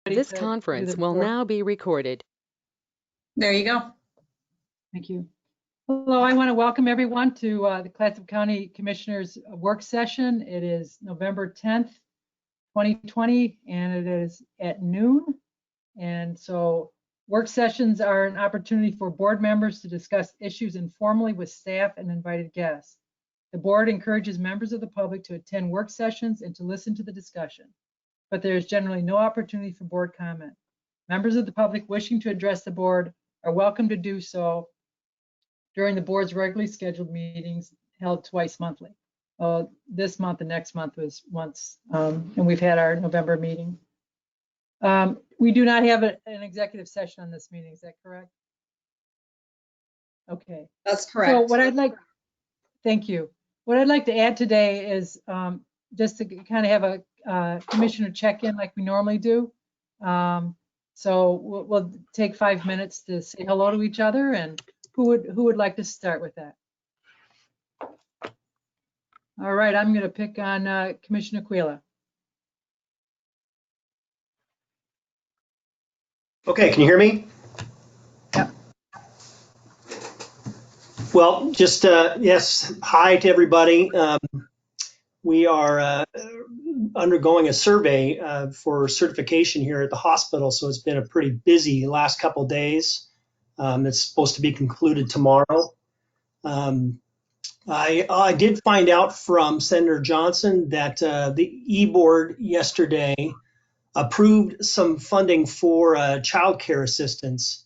This conference will now be recorded. There you go. Thank you. Hello, I want to welcome everyone to the Clatsop County Commissioners work session. It is November 10th, 2020, and it is at noon. And so work sessions are an opportunity for board members to discuss issues informally with staff and invited guests. The board encourages members of the public to attend work sessions and to listen to the discussion, but there is generally no opportunity for board comment. Members of the public wishing to address the board are welcome to do so during the board's regularly scheduled meetings held twice monthly. This month and next month was once, and we've had our November meeting. We do not have an executive session on this meeting, is that correct? Okay. That's correct. So what I'd like, thank you. What I'd like to add today is just to kind of have a commissioner check-in like we normally do. So we'll take 5 minutes to say hello to each other, and who would like to start with that? All right, I'm going to pick on Commissioner Kujala. Okay, can you hear me? Yep. Well, just yes, hi to everybody. We are undergoing a survey for certification here at the hospital, so it's been a pretty busy last couple of days. It's supposed to be concluded tomorrow. I did find out from Senator Johnson that the E-Board yesterday approved some funding for child care assistance.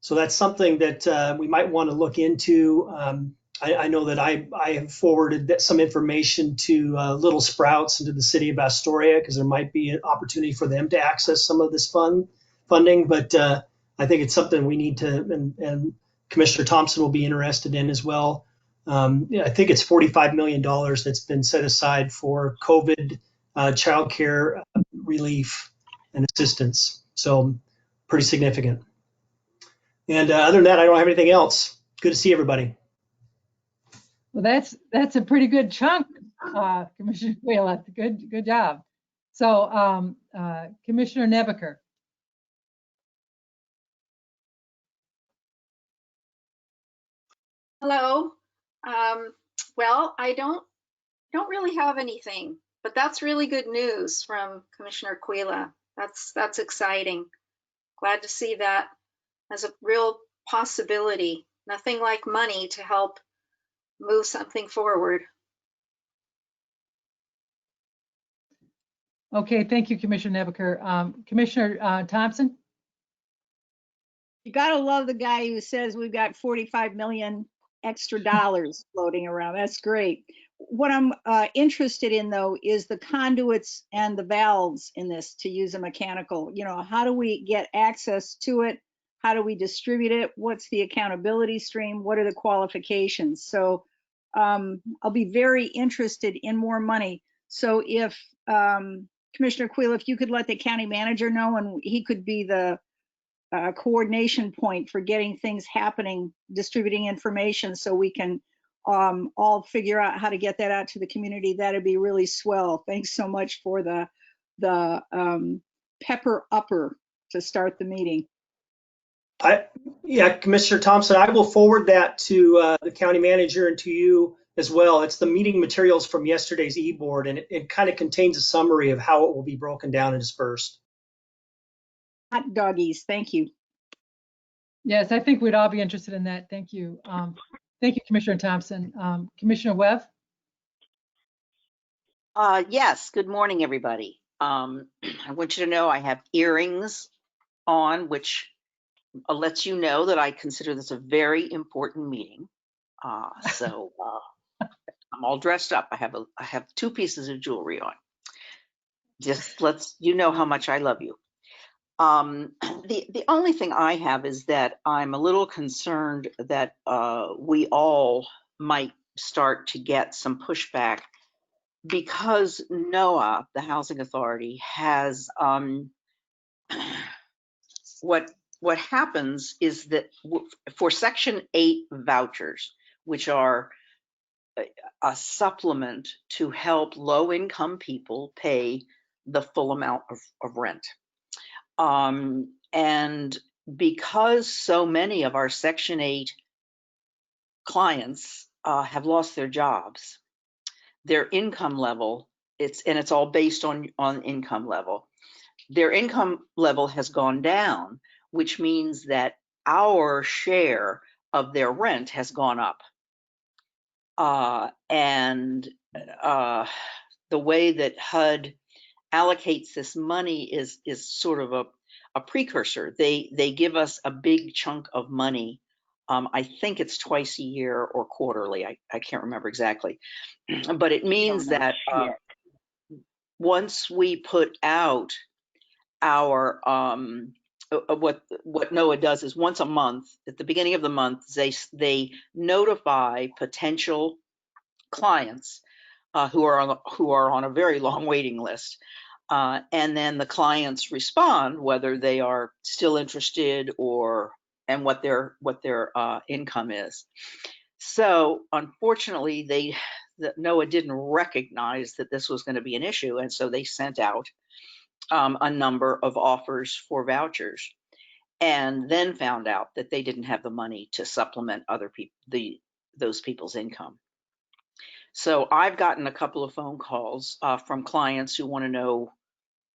So that's something that we might want to look into. I know that I have forwarded some information to Little Sprouts and to the city of Astoria, because there might be an opportunity for them to access some of this funding. But I think it's something we need to, and Commissioner Thompson will be interested in as well. I think it's $45 million that's been set aside for COVID child care relief and assistance. So pretty significant. And other than that, I don't have anything else. Good to see everybody. Well, that's a pretty good chunk, Commissioner Kujala. Good job. So Commissioner Nebeker. Hello. Well, I don't really have anything, but that's really good news from Commissioner Kujala. That's exciting. Glad to see that as a real possibility. Nothing like money to help move something forward. Okay, thank you, Commissioner Nebeker. Commissioner Thompson? You gotta love the guy who says we've got 45 million extra dollars floating around. That's great. What I'm interested in, though, is the conduits and the valves in this, to use a mechanical. You know, how do we get access to it? How do we distribute it? What's the accountability stream? What are the qualifications? So I'll be very interested in more money. So if Commissioner Kujala, if you could let the county manager know, and he could be the coordination point for getting things happening, distributing information, so we can all figure out how to get that out to the community, that'd be really swell. Thanks so much for the pepper upper to start the meeting. Yeah, Commissioner Thompson, I will forward that to the county manager and to you as well. It's the meeting materials from yesterday's e-board, and it kind of contains a summary of how it will be broken down and dispersed. Hot doggies, thank you. Yes, I think we'd all be interested in that. Thank you. Thank you, Commissioner Thompson. Commissioner Webb? Yes, good morning, everybody. I want you to know I have earrings on, which lets you know that I consider this a very important meeting. So I'm all dressed up. I have 2 pieces of jewelry on. Just lets you know how much I love you. The only thing I have is that I'm a little concerned that we all might start to get some pushback, because NOAA, the Housing Authority, has what happens is that for Section 8 vouchers, which are a supplement to help low-income people pay the full amount of rent, And because so many of our Section 8 clients have lost their jobs, their income level, it's all based on income level. Their income level has gone down, which means that our share of their rent has gone up. And the way that HUD allocates this money is sort of a precursor. They give us a big chunk of money. I think it's twice a year or quarterly. I can't remember exactly, but it means that once we put out our what NOAA does is once a month, at the beginning of the month, they notify potential clients who are on a very long waiting list, and then the clients respond whether they are still interested and what their income is. So unfortunately, NOAA didn't recognize that this was going to be an issue, and so they sent out a number of offers for vouchers, and then found out that they didn't have the money to supplement other people, those people's income. So I've gotten a couple of phone calls from clients who want to know,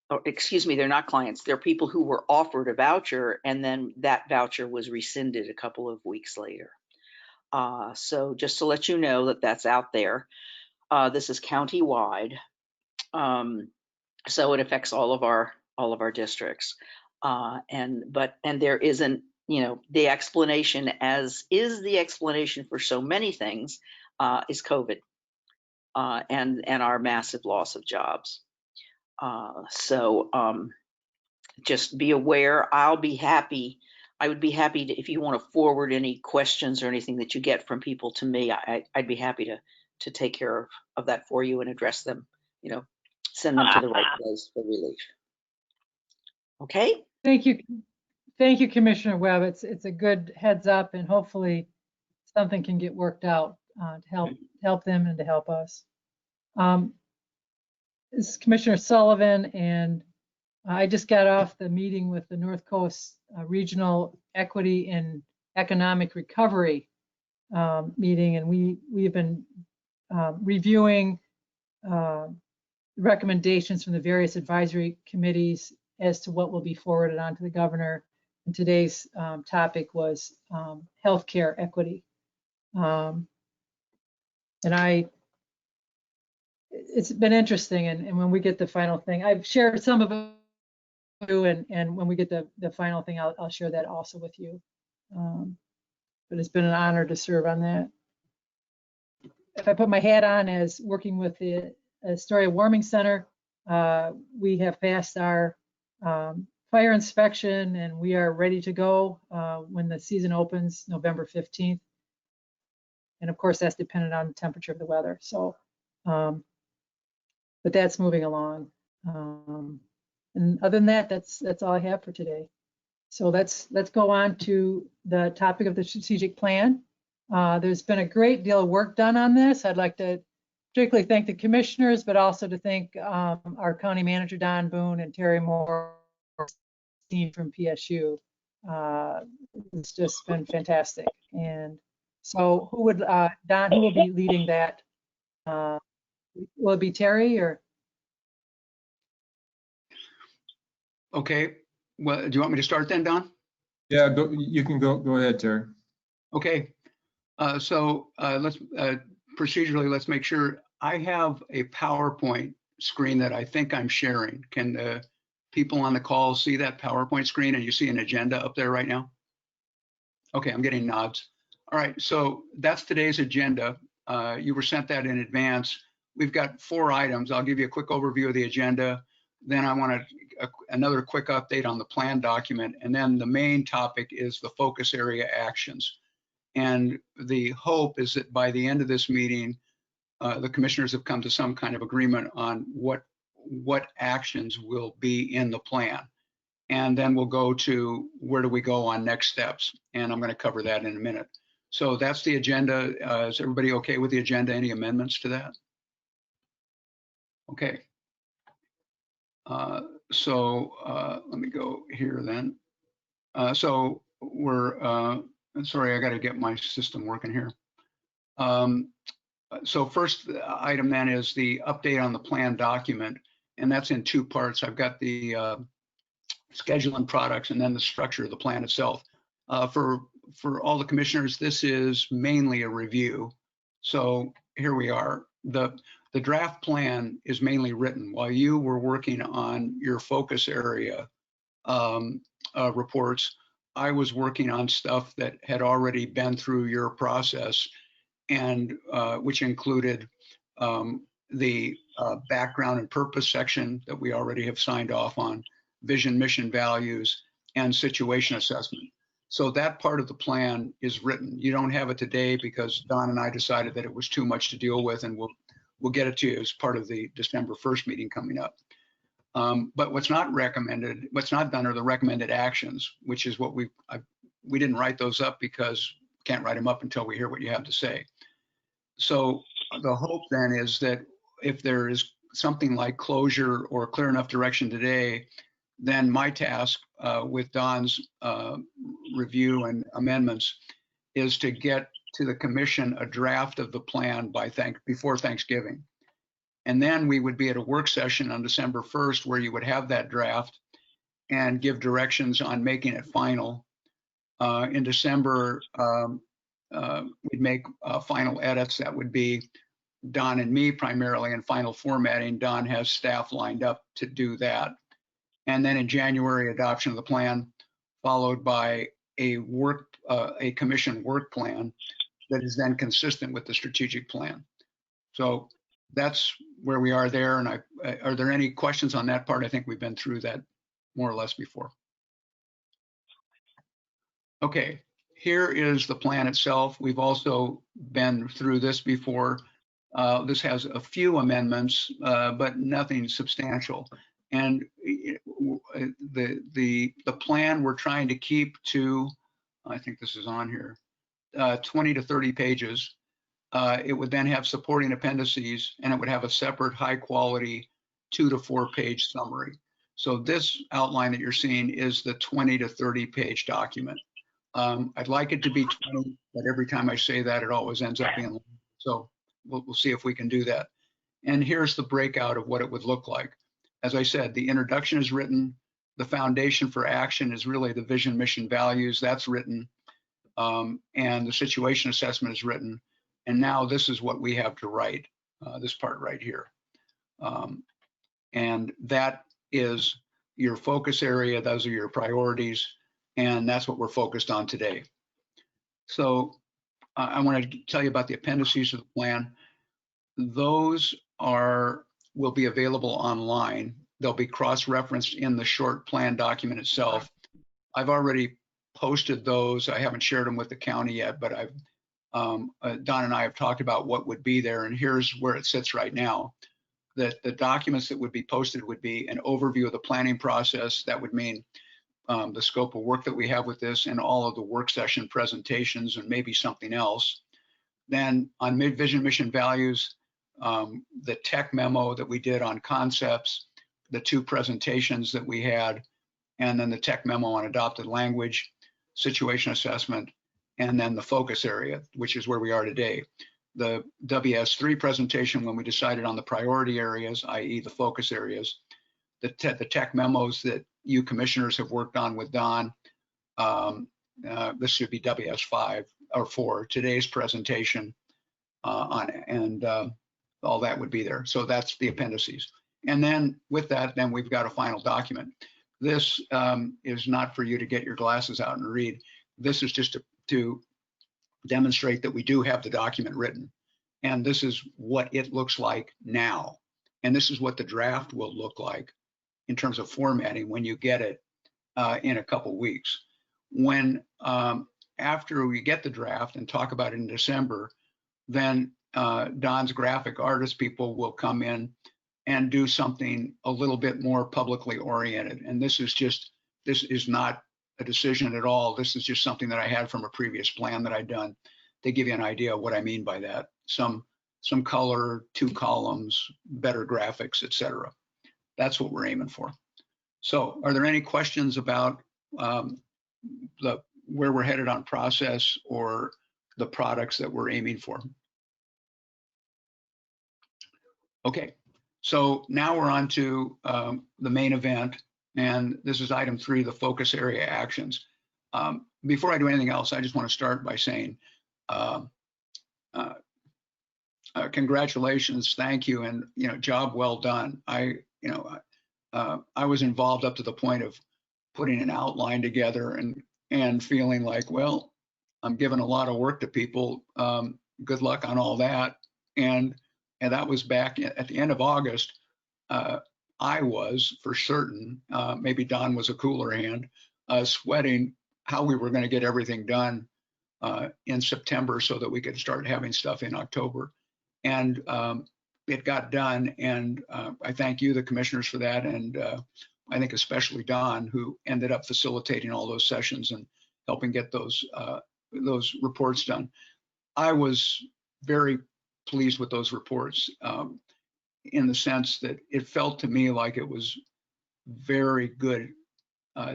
or excuse me, they're not clients, they're people who were offered a voucher and then that voucher was rescinded a couple of weeks later. So just to let you know that that's out there. This is county-wide. So it affects all of our districts, and there isn't, the explanation, as is the explanation for so many things, is COVID and our massive loss of jobs. So just be aware. I would be happy to, if you want to forward any questions or anything that you get from people to me, I'd be happy to take care of that for you and address them. Send them to the right place for relief. Okay. Thank you, Commissioner Webb. It's a good heads up, and hopefully something can get worked out to help them and to help us. This is Commissioner Sullivan, and I just got off the meeting with the North Coast Regional Equity and Economic Recovery meeting, and we've been reviewing recommendations from the various advisory committees as to what will be forwarded on to the governor. And today's topic was healthcare equity. And it's been interesting, and when we get the final thing, I've shared some of it, and when we get the final thing, I'll share that also with you. But it's been an honor to serve on that. If I put my hat on as working with the Astoria Warming Center, we have passed our fire inspection, and we are ready to go when the season opens November 15th. And of course, that's dependent on the temperature of the weather. So, but that's moving along. And other than that, that's all I have for today. So let's go on to the topic of the strategic plan. There's been a great deal of work done on this. I'd like to particularly thank the commissioners, but also to thank our county manager, Don Boone, and Terry Moore, team from PSU. It's just been fantastic. And so Don, who will be leading that? Will it be Terry or? Okay, well, do you want me to start then, Don? Yeah, you can go ahead, Terry. Okay, so let's procedurally, let's make sure I have a PowerPoint screen that I think I'm sharing. Can the people on the call see that PowerPoint screen, and you see an agenda up there right now? Okay, I'm getting nods. All right, so that's today's agenda. You were sent that in advance. We've got 4 items. I'll give you a quick overview of the agenda. Then I want another quick update on the plan document. And then the main topic is the focus area actions. And the hope is that by the end of this meeting, the commissioners have come to some kind of agreement on what actions will be in the plan. And then we'll go to where do we go on next steps. And I'm going to cover that in a minute. So that's the agenda. Is everybody okay with the agenda? Any amendments to that? Okay. Let me go here then. So we're, sorry, I got to get my system working here. So first item then is the update on the plan document, and that's in two parts. I've got the schedule and products, and then the structure of the plan itself. For all the commissioners, this is mainly a review. So here we are. The draft plan is mainly written while you were working on your focus area reports. I was working on stuff that had already been through your process, and which included the background and purpose section that we already have signed off on, vision, mission, values, and situation assessment. So that part of the plan is written. You don't have it today because Don and I decided that it was too much to deal with, and we'll get it to you as part of the December 1st meeting coming up. But what's not done are the recommended actions, which is what we didn't write those up because we can't write them up until we hear what you have to say. So the hope then is that if there is something like closure or clear enough direction today, then my task with Don's review and amendments is to get to the commission a draft of the plan before Thanksgiving. And then we would be at a work session on December 1st where you would have that draft and give directions on making it final. In December, we'd make final edits. That would be Don and me primarily, and final formatting. Don has staff lined up to do that. And then in January, adoption of the plan, followed by a commission work plan that is then consistent with the strategic plan. So that's where we are there. And are there any questions on that part? I think we've been through that more or less before. Okay, here is the plan itself. We've also been through this before. This has a few amendments, but nothing substantial. And the plan we're trying to keep to, I think this is on here, 20 to 30 pages. It would then have supporting appendices, and it would have a separate high quality 2 to 4 page summary. So this outline that you're seeing is the 20 to 30 page document. I'd like it to be 20, but every time I say that, it always ends up being long. So we'll see if we can do that. And here's the breakout of what it would look like. As I said, the introduction is written. The foundation for action is really the vision, mission, values. That's written. And the situation assessment is written. And now this is what we have to write, this part right here. And that is your focus area. Those are your priorities. And that's what we're focused on today. So I want to tell you about the appendices of the plan. Those will be available online. They'll be cross-referenced in the short plan document itself. I've already posted those. I haven't shared them with the county yet, but Don and I have talked about what would be there, and here's where it sits right now. That the documents that would be posted would be an overview of the planning process. That would mean the scope of work that we have with this and all of the work session presentations and maybe something else. Then on vision, mission, values, the tech memo that we did on concepts, the 2 presentations that we had, and then the tech memo on adopted language, situation assessment, and then the focus area, which is where we are today. The WS3 presentation when we decided on the priority areas, i.e. the focus areas, the tech memos that you commissioners have worked on with Don. This should be WS5 or 4, today's presentation and all that would be there. So that's the appendices. And then with that, then we've got a final document. This is not for you to get your glasses out and read. This is just to demonstrate that we do have the document written. And this is what it looks like now. And this is what the draft will look like in terms of formatting when you get it in a couple weeks. When after we get the draft and talk about it in December, then Don's graphic artist people will come in and do something a little bit more publicly oriented. And this is not a decision at all. This is just something that I had from a previous plan that I'd done to give you an idea of what I mean by that. Some color, 2 columns, better graphics, etc. That's what we're aiming for. So are there any questions about where we're headed on process or the products that we're aiming for? Okay, so now we're on to the main event, and this is item 3, the focus area actions. Before I do anything else, I just want to start by saying congratulations, thank you, and job well done. I was involved up to the point of putting an outline together and feeling like, well, I'm giving a lot of work to people. Good luck on all that. And that was back at the end of August. I was for certain, maybe Don was a cooler hand, sweating how we were going to get everything done in September so that we could start having stuff in October. And it got done. And I thank you, the commissioners, for that. And I think especially Don, who ended up facilitating all those sessions and helping get those reports done. I was very pleased with those reports in the sense that it felt to me like it was very good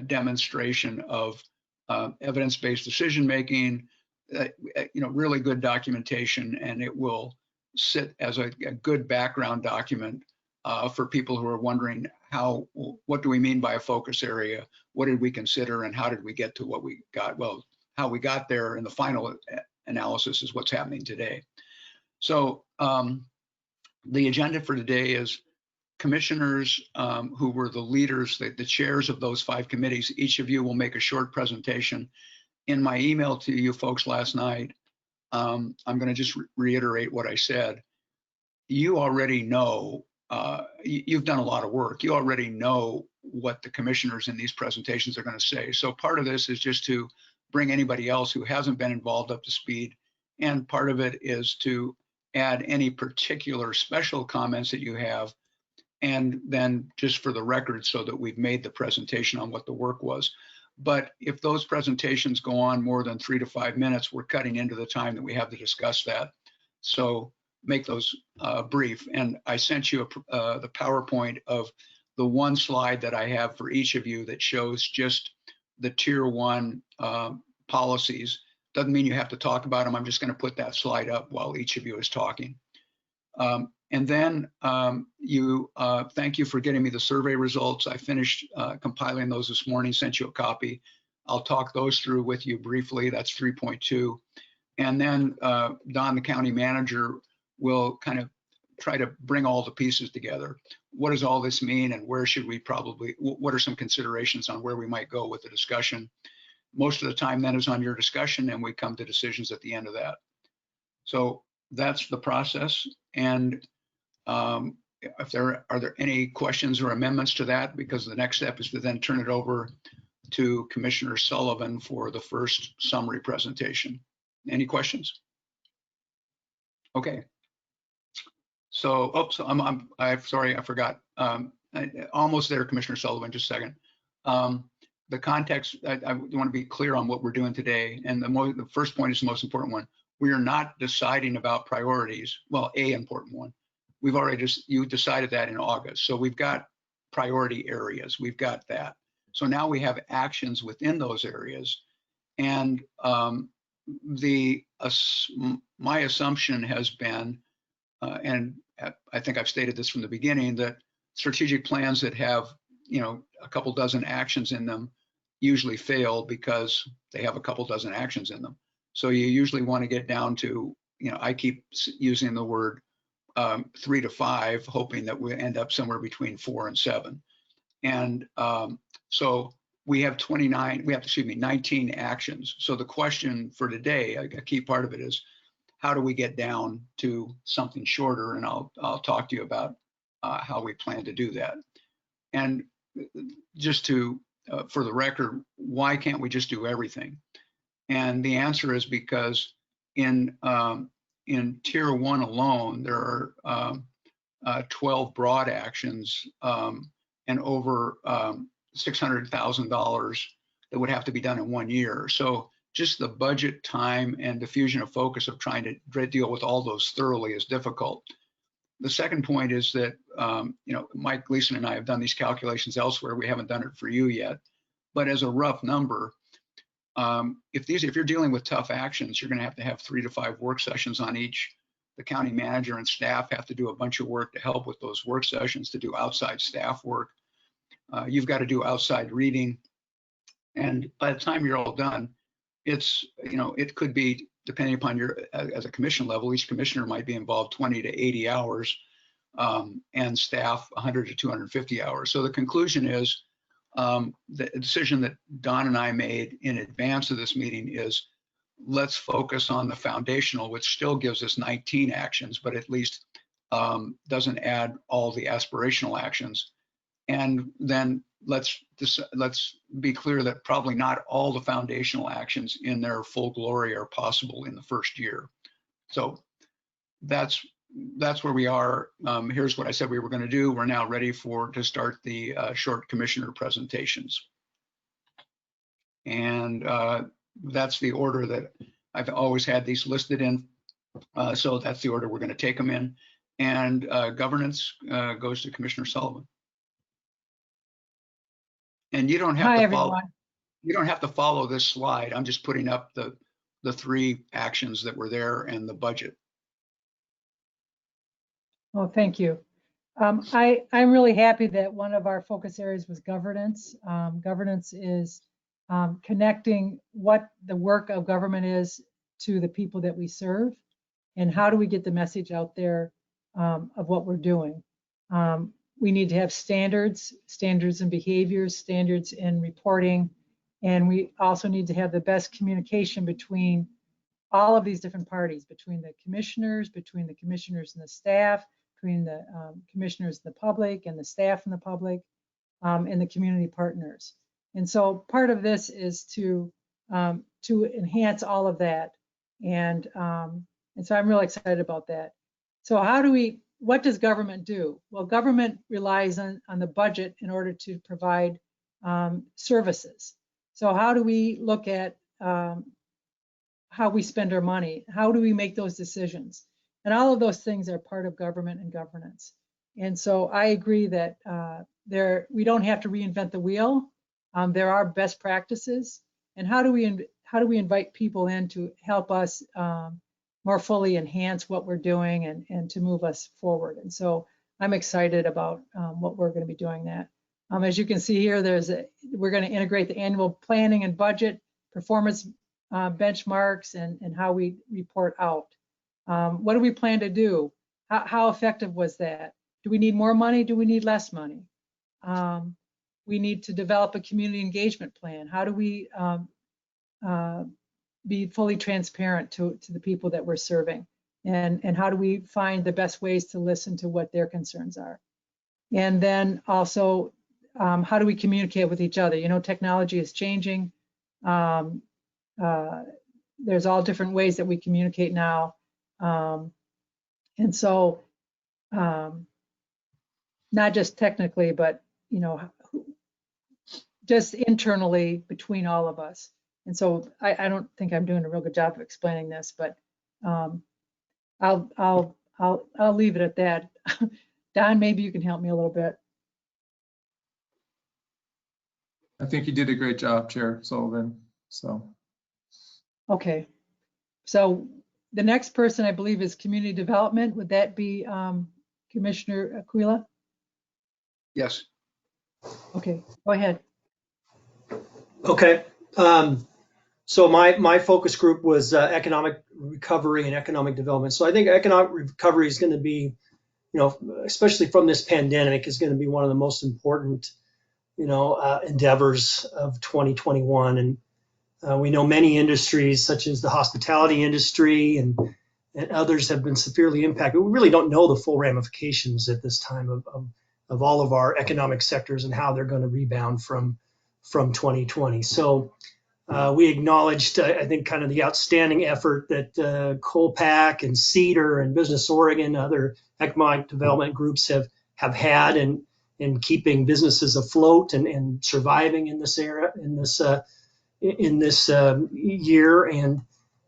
demonstration of evidence-based decision-making, really good documentation, and it will sit as a good background document for people who are wondering what do we mean by a focus area? What did we consider and how did we get to what we got? Well, how we got there in the final analysis is what's happening today. So the agenda for today is commissioners who were the leaders, the chairs of those 5 committees. Each of you will make a short presentation. In my email to you folks last night, I'm going to just reiterate what I said. You already know, you've done a lot of work. You already know what the commissioners in these presentations are going to say. So part of this is just to bring anybody else who hasn't been involved up to speed. And part of it is to add any particular special comments that you have. And then just for the record, so that we've made the presentation on what the work was. But if those presentations go on more than 3 to 5 minutes, we're cutting into the time that we have to discuss that. So make those brief. And I sent you the PowerPoint of the one slide that I have for each of you that shows just the tier 1 policies. Doesn't mean you have to talk about them. I'm just going to put that slide up while each of you is talking. And then thank you for getting me the survey results. I finished compiling those this morning, sent you a copy. I'll talk those through with you briefly. That's 3.2. And then Don, the county manager, will kind of try to bring all the pieces together. What does all this mean, and where should we what are some considerations on where we might go with the discussion? Most of the time then is on your discussion, and we come to decisions at the end of that. So that's the process. And are there any questions or amendments to that? Because the next step is to then turn it over to Commissioner Sullivan for the first summary presentation. Any questions? Okay. So, I'm sorry, I forgot. Almost there, Commissioner Sullivan, just a second. The context, I want to be clear on what we're doing today. And the first point is the most important one. We are not deciding about priorities. Well, an important one. We've already you decided that in August. So we've got priority areas. We've got that. So now we have actions within those areas. And my assumption has been, and I think I've stated this from the beginning, that strategic plans that have, a couple dozen actions in them usually fail because they have a couple dozen actions in them. So you usually want to get down to, I keep using the word 3 to 5, hoping that we end up somewhere between 4 and 7. And so we have 19 actions. So the question for today, a key part of it is, how do we get down to something shorter? And I'll talk to you about how we plan to do that. And just for the record, why can't we just do everything? And the answer is because in tier 1 alone, there are 12 broad actions and over $600,000 that would have to be done in 1 year. So just the budget, time, and diffusion of focus of trying to deal with all those thoroughly is difficult. The second point is that, Mike Gleason and I have done these calculations elsewhere. We haven't done it for you yet, but as a rough number, if you're dealing with tough actions, you're going to have 3 to 5 work sessions on each. The county manager and staff have to do a bunch of work to help with those work sessions, to do outside staff work. You've got to do outside reading. And by the time you're all done, it could be, depending upon as a commission level, each commissioner might be involved 20 to 80 hours, and staff 100 to 250 hours. So the conclusion is, the decision that Don and I made in advance of this meeting is, let's focus on the foundational, which still gives us 19 actions, but at least doesn't add all the aspirational actions. And then let's be clear that probably not all the foundational actions in their full glory are possible in the first year. So that's where we are. Here's what I said we were going to do. We're now ready to start the short commissioner presentations. And that's the order that I've always had these listed in. So that's the order we're going to take them in. And governance goes to Commissioner Sullivan. And you don't have to follow. You don't have to follow this slide. I'm just putting up the 3 actions that were there and the budget. Well, thank you. I'm really happy that one of our focus areas was governance. Governance is connecting what the work of government is to the people that we serve, and how do we get the message out there of what we're doing. We need to have standards in behaviors, standards in reporting, and we also need to have the best communication between all of these different parties, between the commissioners and the staff, between the commissioners and the public, and the staff and the public, and the community partners. And so part of this is to enhance all of that, and so I'm really excited about that. So what does government do? Well, government relies on the budget in order to provide services. So how do we look at how we spend our money? How do we make those decisions? And all of those things are part of government and governance. And so I agree that we don't have to reinvent the wheel. There are best practices. And how do we invite people in to help us more fully enhance what we're doing and to move us forward? And so I'm excited about what we're going to be doing that. As you can see here, we're going to integrate the annual planning and budget, performance benchmarks, and how we report out. What do we plan to do? How effective was that? Do we need more money? Do we need less money? We need to develop a community engagement plan. How do we be fully transparent to the people that we're serving? And how do we find the best ways to listen to what their concerns are? And then also, how do we communicate with each other? You know, technology is changing. There's all different ways that we communicate now. And so not just technically, but, you know, just internally between all of us. And so I don't think I'm doing a real good job of explaining this, but I'll leave it at that. Don, maybe you can help me a little bit. I think you did a great job, Chair Sullivan. So. Okay. So the next person, I believe, is community development. Would that be Commissioner Kujala? Yes. Okay, go ahead. Okay. So my focus group was economic recovery and economic development. So I think economic recovery is going to be, you know, especially from this pandemic, is going to be one of the most important, you know, endeavors of 2021. And we know many industries, such as the hospitality industry and others, have been severely impacted. We really don't know the full ramifications at this time of all of our economic sectors and how they're going to rebound from 2020. So we acknowledged, I think, kind of the outstanding effort that COLPAC and CEDAR and Business Oregon, other economic development groups have had in keeping businesses afloat and surviving in this era, in this year. And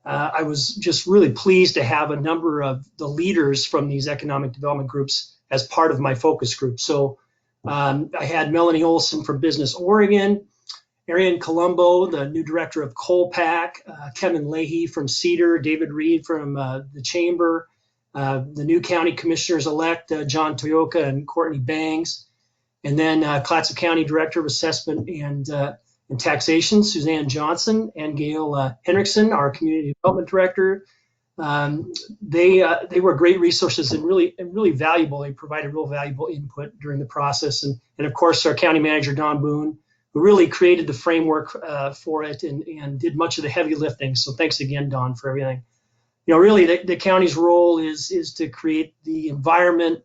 I was just really pleased to have a number of the leaders from these economic development groups as part of my focus group. So I had Melanie Olson from Business Oregon, Arian Colombo, the new director of Colpac, Kevin Leahy from Cedar, David Reed from the Chamber, the new county commissioners-elect, John Toyoka and Courtney Bangs, and then Clatsop County Director of Assessment and Taxation, Suzanne Johnson, and Gail Henriksen, our Community Development Director. They were great resources and really valuable. They provided real valuable input during the process. And of course, our County Manager, Don Boone, who really created the framework for it and did much of the heavy lifting. So thanks again, Don, for everything. You know, really the county's role is to create the environment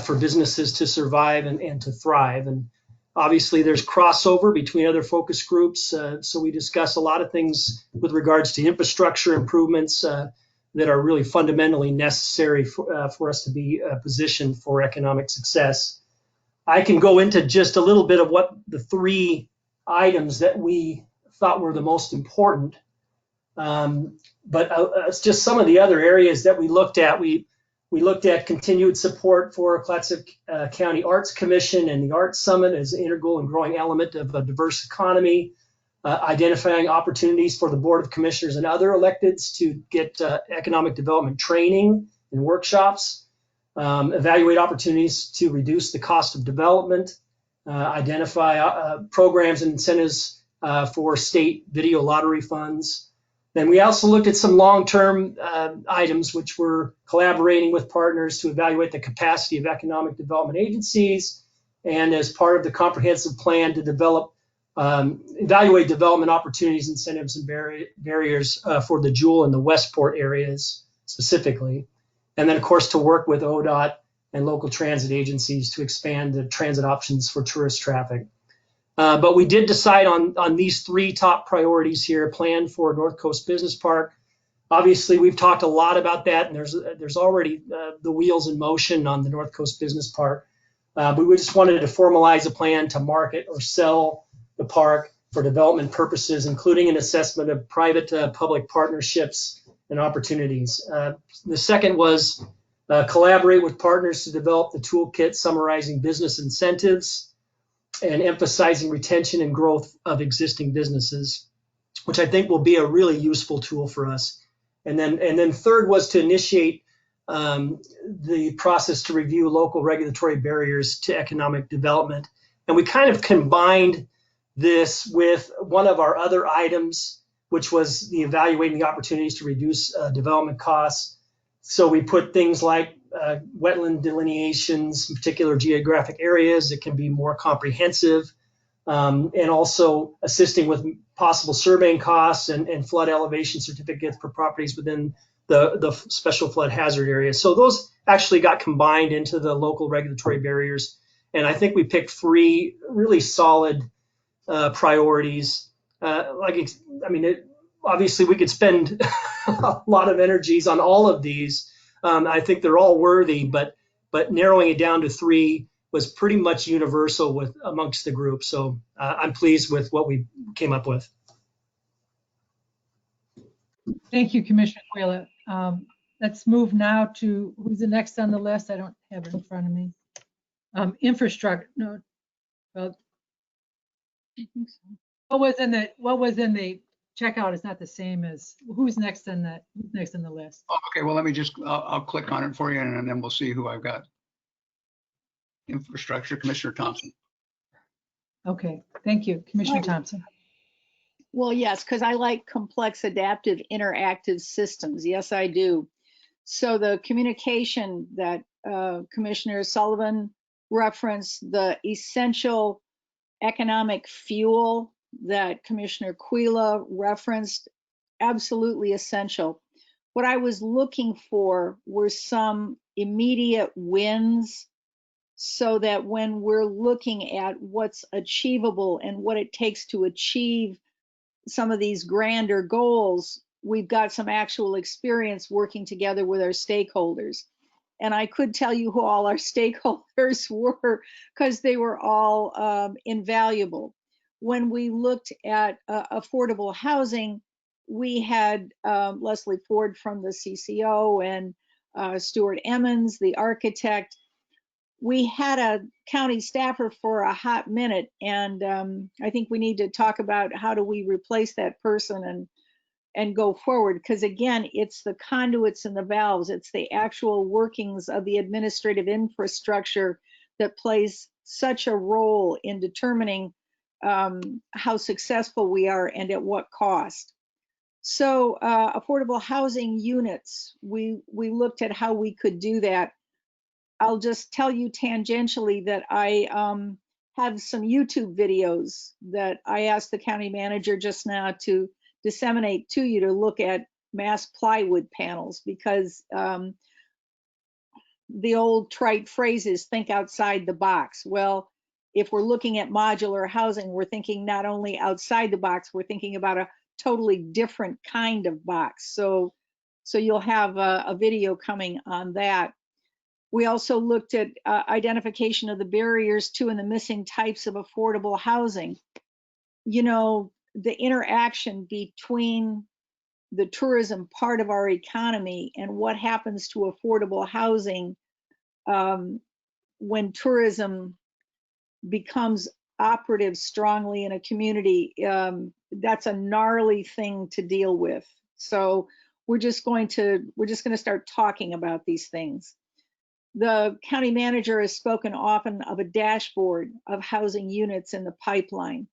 for businesses to survive and to thrive. And obviously there's crossover between other focus groups. So we discuss a lot of things with regards to infrastructure improvements that are really fundamentally necessary for us to be positioned for economic success. I can go into just a little bit of what the three items that we thought were the most important. But it's just some of the other areas that we looked at. We looked at continued support for Clatsop County Arts Commission and the Arts Summit as an integral and growing element of a diverse economy, identifying opportunities for the Board of Commissioners and other electeds to get economic development training and workshops, evaluate opportunities to reduce the cost of development, identify programs and incentives for state video lottery funds. Then we also looked at some long-term items, which were collaborating with partners to evaluate the capacity of economic development agencies, and as part of the comprehensive plan to develop, evaluate development opportunities, incentives, and barriers for the Jewel and the Westport areas specifically. And then, of course, to work with ODOT and local transit agencies to expand the transit options for tourist traffic. But we did decide on these three top priorities here: plan for North Coast Business Park. Obviously, we've talked a lot about that, and there's already the wheels in motion on the North Coast Business Park. But we just wanted to formalize a plan to market or sell the park for development purposes, including an assessment of private-public partnerships and opportunities. The second was collaborate with partners to develop the toolkit summarizing business incentives and emphasizing retention and growth of existing businesses, which I think will be a really useful tool for us. And then third was to initiate the process to review local regulatory barriers to economic development. And we kind of combined this with one of our other items, which was the evaluating the opportunities to reduce development costs. So we put things like wetland delineations, in particular geographic areas that can be more comprehensive, and also assisting with possible surveying costs and flood elevation certificates for properties within the special flood hazard area. So those actually got combined into the local regulatory barriers. And I think we picked three really solid priorities. Obviously we could spend a lot of energies on all of these. I think they're all worthy, but narrowing it down to three was pretty much universal amongst the group. So I'm pleased with what we came up with. Thank you, Commissioner Kujala. Let's move now to who's the next on the list. I don't have it in front of me. Infrastructure. No. Well, what was in the checkout is not the same as who's next on the list. Oh, okay, well, let me just, I'll click on it for you and then we'll see who I've got. Infrastructure, Commissioner Thompson. Okay, thank you, Commissioner Thompson. Well, yes, because I like complex, adaptive, interactive systems. Yes, I do. So the communication that Commissioner Sullivan referenced, the essential economic fuel that Commissioner Kujala referenced, absolutely essential. What I was looking for were some immediate wins so that when we're looking at what's achievable and what it takes to achieve some of these grander goals, we've got some actual experience working together with our stakeholders. And I could tell you who all our stakeholders were because they were all invaluable. When we looked at affordable housing, we had Leslie Ford from the CCO and Stuart Emmons, the architect. We had a county staffer for a hot minute, and I think we need to talk about how do we replace that person and go forward, because again, it's the conduits and the valves, it's the actual workings of the administrative infrastructure that plays such a role in determining how successful we are and at what cost. So affordable housing units, we looked at how we could do that. I'll just tell you tangentially that I have some YouTube videos that I asked the county manager just now to disseminate to you to look at mass plywood panels, because the old trite phrase is think outside the box. Well, if we're looking at modular housing, we're thinking not only outside the box, we're thinking about a totally different kind of box. So you'll have a video coming on that. We also looked at identification of the barriers to and the missing types of affordable housing. You know, the interaction between the tourism part of our economy and what happens to affordable housing when tourism becomes operative strongly in a community. That's a gnarly thing to deal with. So we're just going to start talking about these things. The county manager has spoken often of a dashboard of housing units in the pipeline.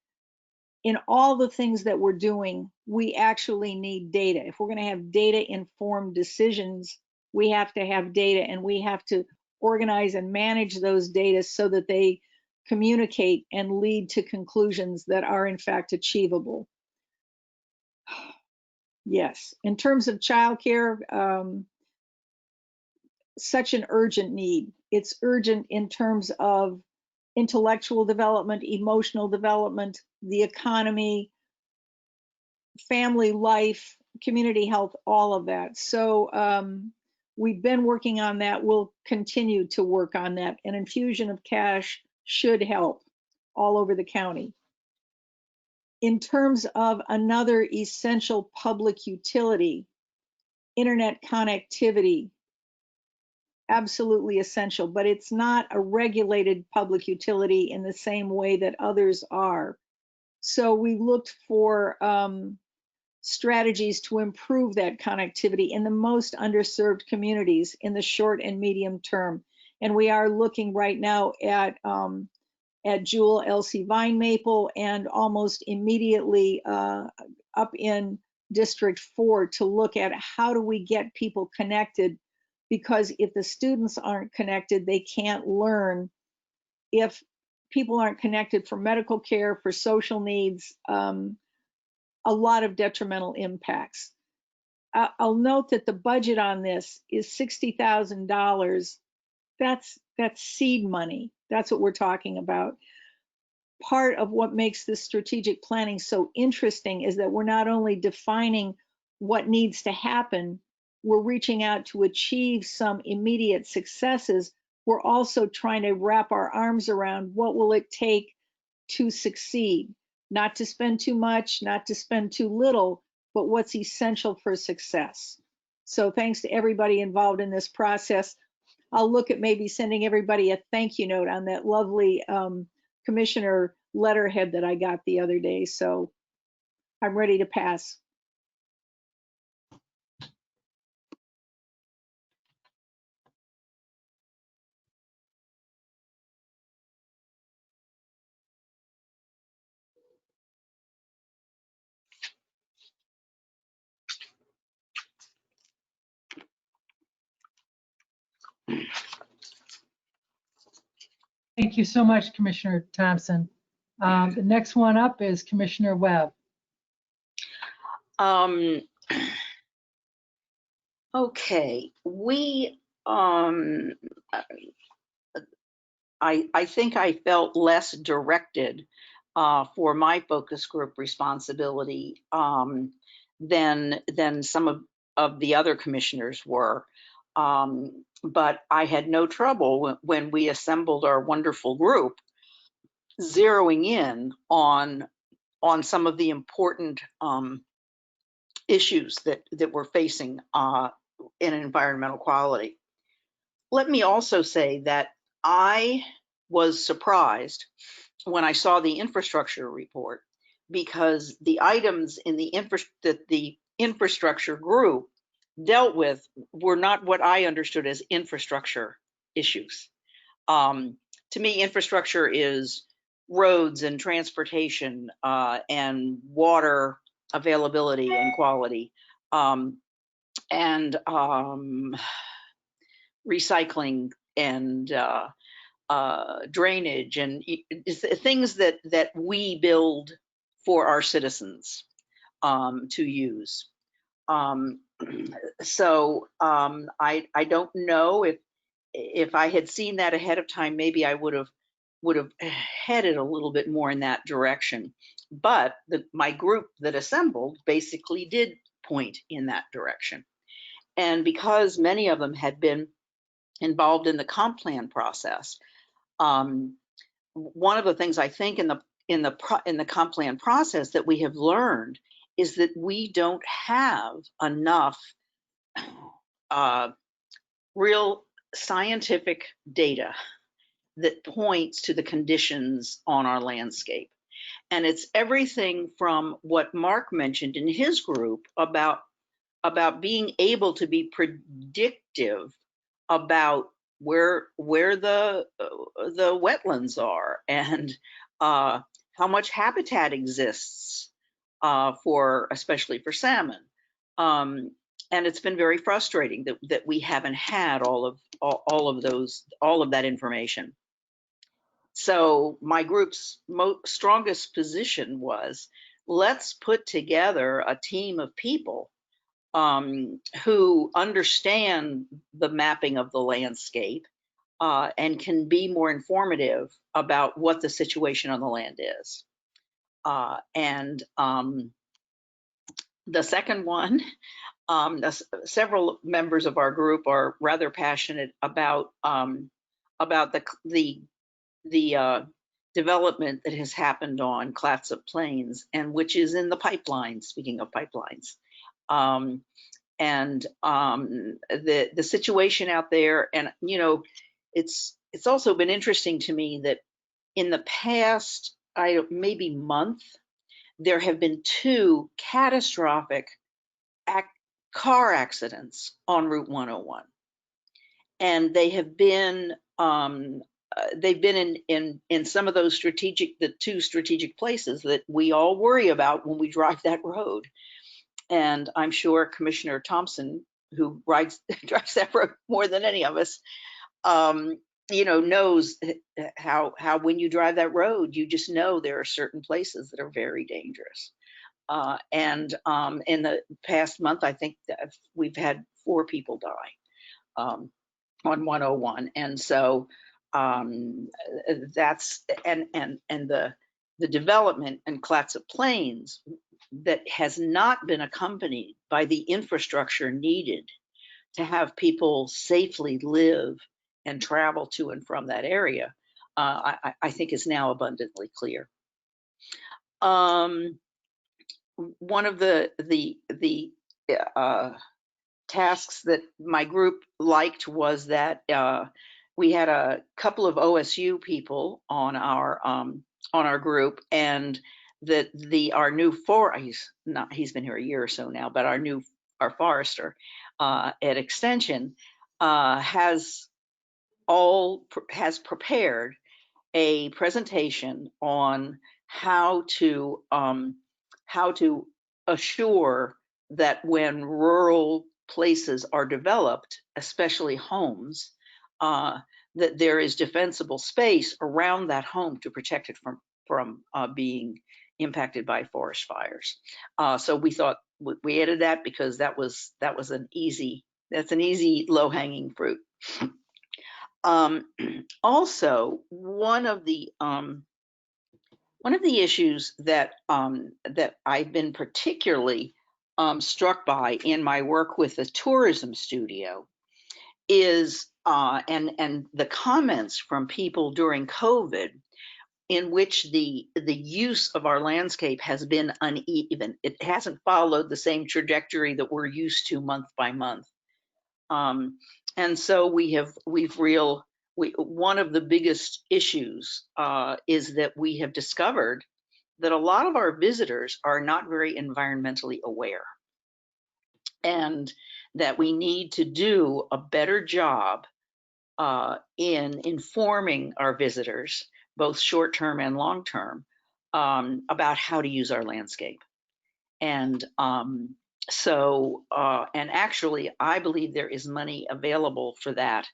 In all the things that we're doing, we actually need data. If we're going to have data-informed decisions, we have to have data, and we have to organize and manage those data so that they communicate and lead to conclusions that are in fact achievable. Yes, in terms of childcare, such an urgent need. It's urgent in terms of intellectual development, emotional development, the economy, family life, community health, all of that. So we've been working on that. We'll continue to work on that. An infusion of cash should help all over the county. In terms of another essential public utility, internet connectivity, absolutely essential, but it's not a regulated public utility in the same way that others are. So we looked for strategies to improve that connectivity in the most underserved communities in the short and medium term. And we are looking right now at Jewel, LC Vine Maple, and almost immediately up in District 4 to look at how do we get people connected, because if the students aren't connected, they can't learn. If people aren't connected for medical care, for social needs, a lot of detrimental impacts. I'll note that the budget on this is $60,000. That's seed money. That's what we're talking about. Part of what makes this strategic planning so interesting is that we're not only defining what needs to happen, we're reaching out to achieve some immediate successes. We're also trying to wrap our arms around what will it take to succeed, not to spend too much, not to spend too little, but what's essential for success. So thanks to everybody involved in this process. I'll look at maybe sending everybody a thank you note on that lovely commissioner letterhead that I got the other day. So I'm ready to pass. Thank you so much, Commissioner Thompson. The next one up is Commissioner Webb. Okay, we I think I felt less directed for my focus group responsibility than some of the other commissioners were. But I had no trouble when we assembled our wonderful group zeroing in on some of the important issues that we're facing in environmental quality. Let me also say that I was surprised when I saw the infrastructure report, because the items in that the infrastructure group dealt with were not what I understood as infrastructure issues. To me, infrastructure is roads and transportation and water availability and quality, and recycling and drainage and things that we build for our citizens to use. So I don't know if I had seen that ahead of time, maybe I would have headed a little bit more in that direction. But my group that assembled basically did point in that direction. And because many of them had been involved in the comp plan process, one of the things I think in the comp plan process that we have learned is that we don't have enough real scientific data that points to the conditions on our landscape. And it's everything from what Mark mentioned in his group about being able to be predictive about where the wetlands are and how much habitat exists especially for salmon. And it's been very frustrating that we haven't had all of that information. So my group's strongest position was, let's put together a team of people who understand the mapping of the landscape and can be more informative about what the situation on the land is. And the second one, several members of our group are rather passionate about the development that has happened on Clatsop Plains, and which is in the pipeline, speaking of pipelines. And the situation out there, and it's also been interesting to me that in the past maybe month, there have been 2 catastrophic car accidents on Route 101, and they have been they've been in some of those the 2 strategic places that we all worry about when we drive that road. And I'm sure Commissioner Thompson, who drives that road more than any of us, knows how when you drive that road, you just know there are certain places that are very dangerous. And in the past month, I think that we've had 4 people die on 101, and so that's and the development in Clatsop Plains that has not been accompanied by the infrastructure needed to have people safely live and travel to and from that area, I think is now abundantly clear. One of the tasks that my group liked was that we had a couple of OSU people on our group, and that our new he's been here a year or so now, but our forester at Extension has prepared a presentation on how to assure that when rural places are developed, especially homes, that there is defensible space around that home to protect it from being impacted by forest fires. So we thought we added that because that's an easy low-hanging fruit. Also, one of the issues that I've been particularly struck by in my work with the tourism studio is and the comments from people during COVID in which the use of our landscape has been uneven. It hasn't followed the same trajectory that we're used to month by month. And so one of the biggest issues is that we have discovered that a lot of our visitors are not very environmentally aware, and that we need to do a better job in informing our visitors, both short-term and long-term, about how to use our landscape. And and actually, I believe there is money available for that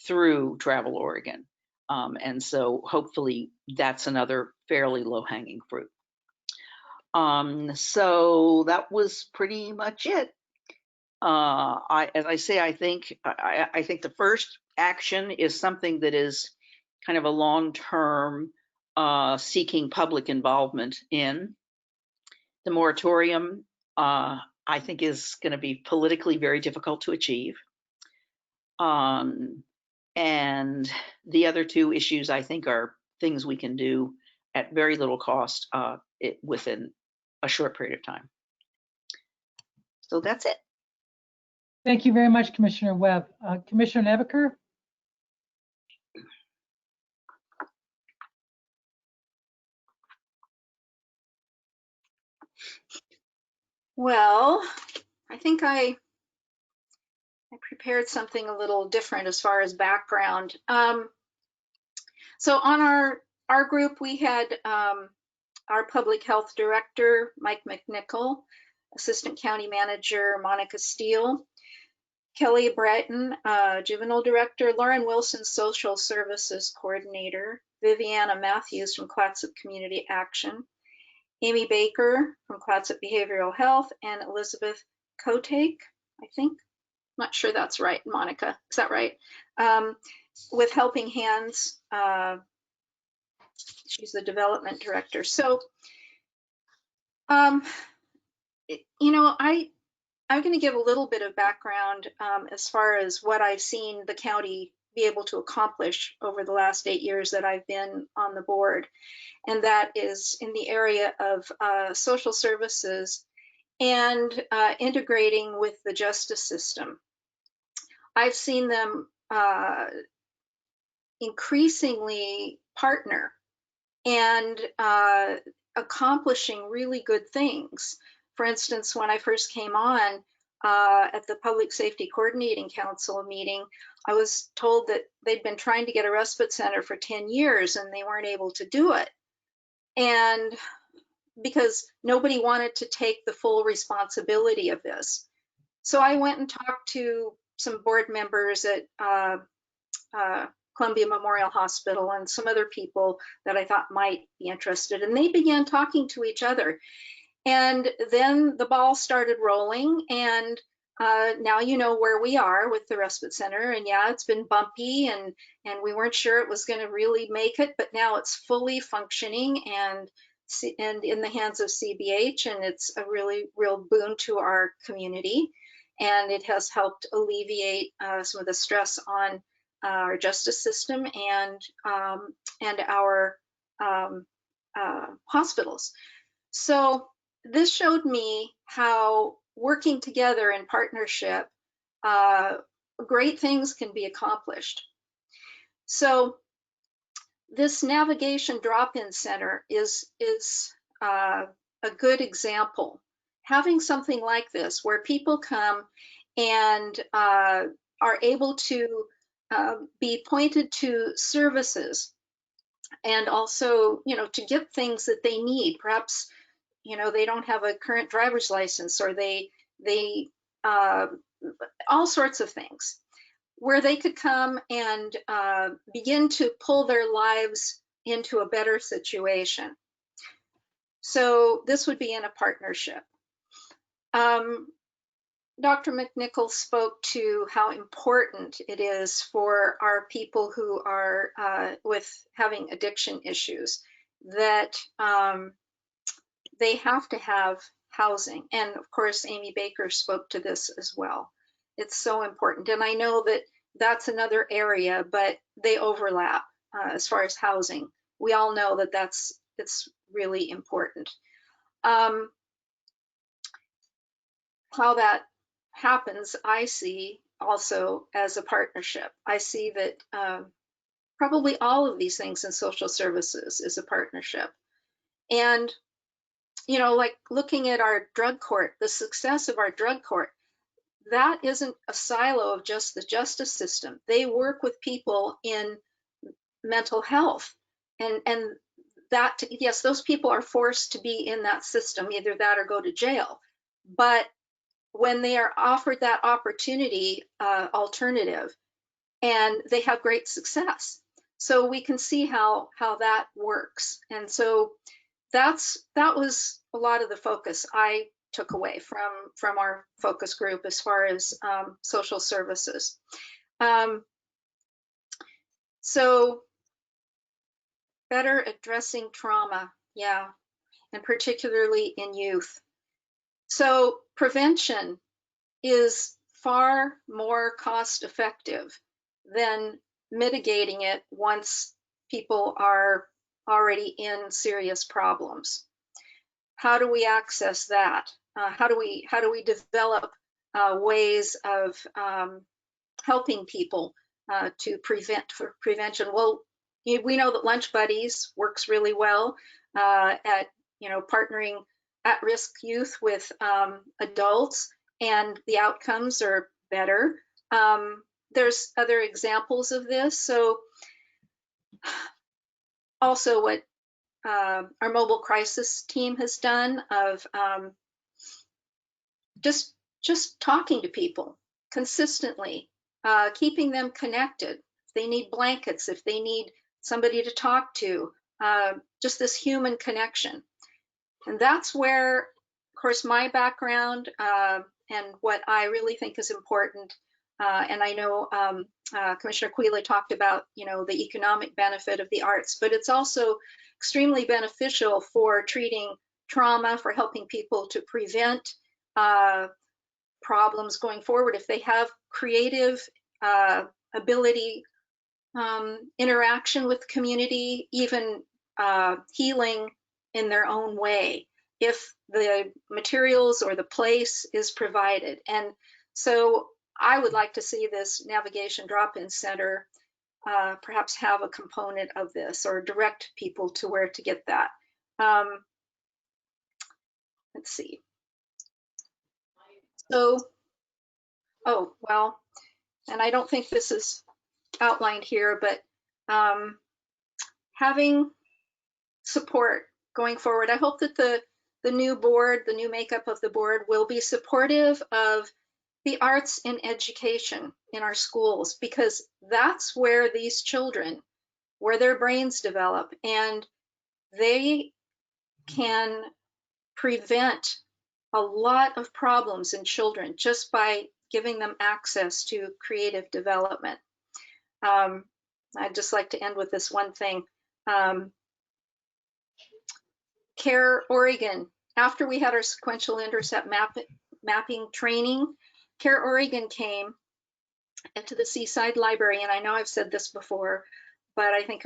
through Travel Oregon. And so hopefully that's another fairly low-hanging fruit. So that was pretty much it. As I say, I think the first action is something that is kind of a long-term seeking public involvement in. The moratorium, I think, is going to be politically very difficult to achieve. And the other two issues, I think, are things we can do at very little cost within a short period of time. So that's it. Thank you very much, Commissioner Webb. Commissioner Nebeker? Well, I think I prepared something a little different as far as background. So on our group, we had our public health director, Mike McNichol, assistant county manager, Monica Steele, Kelly Bratton, juvenile director, Lauren Wilson, social services coordinator, Viviana Matthews from Clatsop Community Action, Amy Baker from Clatsop Behavioral Health, and Elizabeth Kotake, I think. I'm not sure that's right, Monica. Is that right? With Helping Hands, she's the development director. So, you know, I'm going to give a little bit of background as far as what I've seen the county be able to accomplish over the last 8 years that I've been on the board. And that is in the area of social services and integrating with the justice system. I've seen them increasingly partner and accomplishing really good things. For instance, when I first came on at the Public Safety Coordinating Council meeting, I was told that they'd been trying to get a respite center for 10 years and they weren't able to do it. And because nobody wanted to take the full responsibility of this. So I went and talked to some board members at Columbia Memorial Hospital and some other people that I thought might be interested. And they began talking to each other. And then the ball started rolling, and now you know where we are with the respite center. And yeah, it's been bumpy, and we weren't sure it was going to really make it, but now it's fully functioning and in the hands of CBH, and it's a really real boon to our community. And it has helped alleviate some of the stress on our justice system and our hospitals. So this showed me how working together in partnership, great things can be accomplished. So this navigation drop-in center is a good example. Having something like this where people come and are able to be pointed to services and also, you know, to get things that they need. Perhaps, you know, they don't have a current driver's license, or they all sorts of things, where they could come and begin to pull their lives into a better situation. So this would be in a partnership. Dr. McNichol spoke to how important it is for our people who are with having addiction issues, that they have to have housing. And of course, Amy Baker spoke to this as well. It's so important. And I know that that's another area, but they overlap as far as housing we all know that it's really important. How that happens, I see also as a partnership. I see that probably all of these things in social services is a partnership. And, you know, like looking at our drug court, the success of our drug court, that isn't a silo of just the justice system. They work with people in mental health. And that, yes, those people are forced to be in that system, either that or go to jail. But when they are offered that opportunity, alternative, and they have great success. So we can see how that works. And so that was a lot of the focus I took away from our focus group as far as social services. So better addressing trauma, yeah, and particularly in youth. So prevention is far more cost effective than mitigating it once people are already in serious problems. How do we access that? How do we develop ways of helping people to prevent for prevention? Well, we know that Lunch Buddies works really well at partnering at-risk youth with adults, and the outcomes are better. There's other examples of this. So also what our mobile crisis team has done of just talking to people consistently, keeping them connected. If they need blankets, if they need somebody to talk to, just this human connection. And that's where, of course, my background and what I really think is important. And I know Commissioner Kujala talked about, the economic benefit of the arts, but it's also extremely beneficial for treating trauma, for helping people to prevent problems going forward. If they have creative ability, interaction with the community, even healing in their own way, if the materials or the place is provided. And so I would like to see this navigation drop-in center perhaps have a component of this, or direct people to where to get that. Let's see. So, oh, well, and I don't think this is outlined here, but having support going forward. I hope that the new board, the new makeup of the board, will be supportive of the arts in education in our schools, because that's where these children, where their brains develop, and they can prevent a lot of problems in children just by giving them access to creative development. I'd just like to end with this one thing. CARE Oregon, after we had our sequential intercept mapping training, CARE Oregon came into the Seaside Library, and I know I've said this before, but I think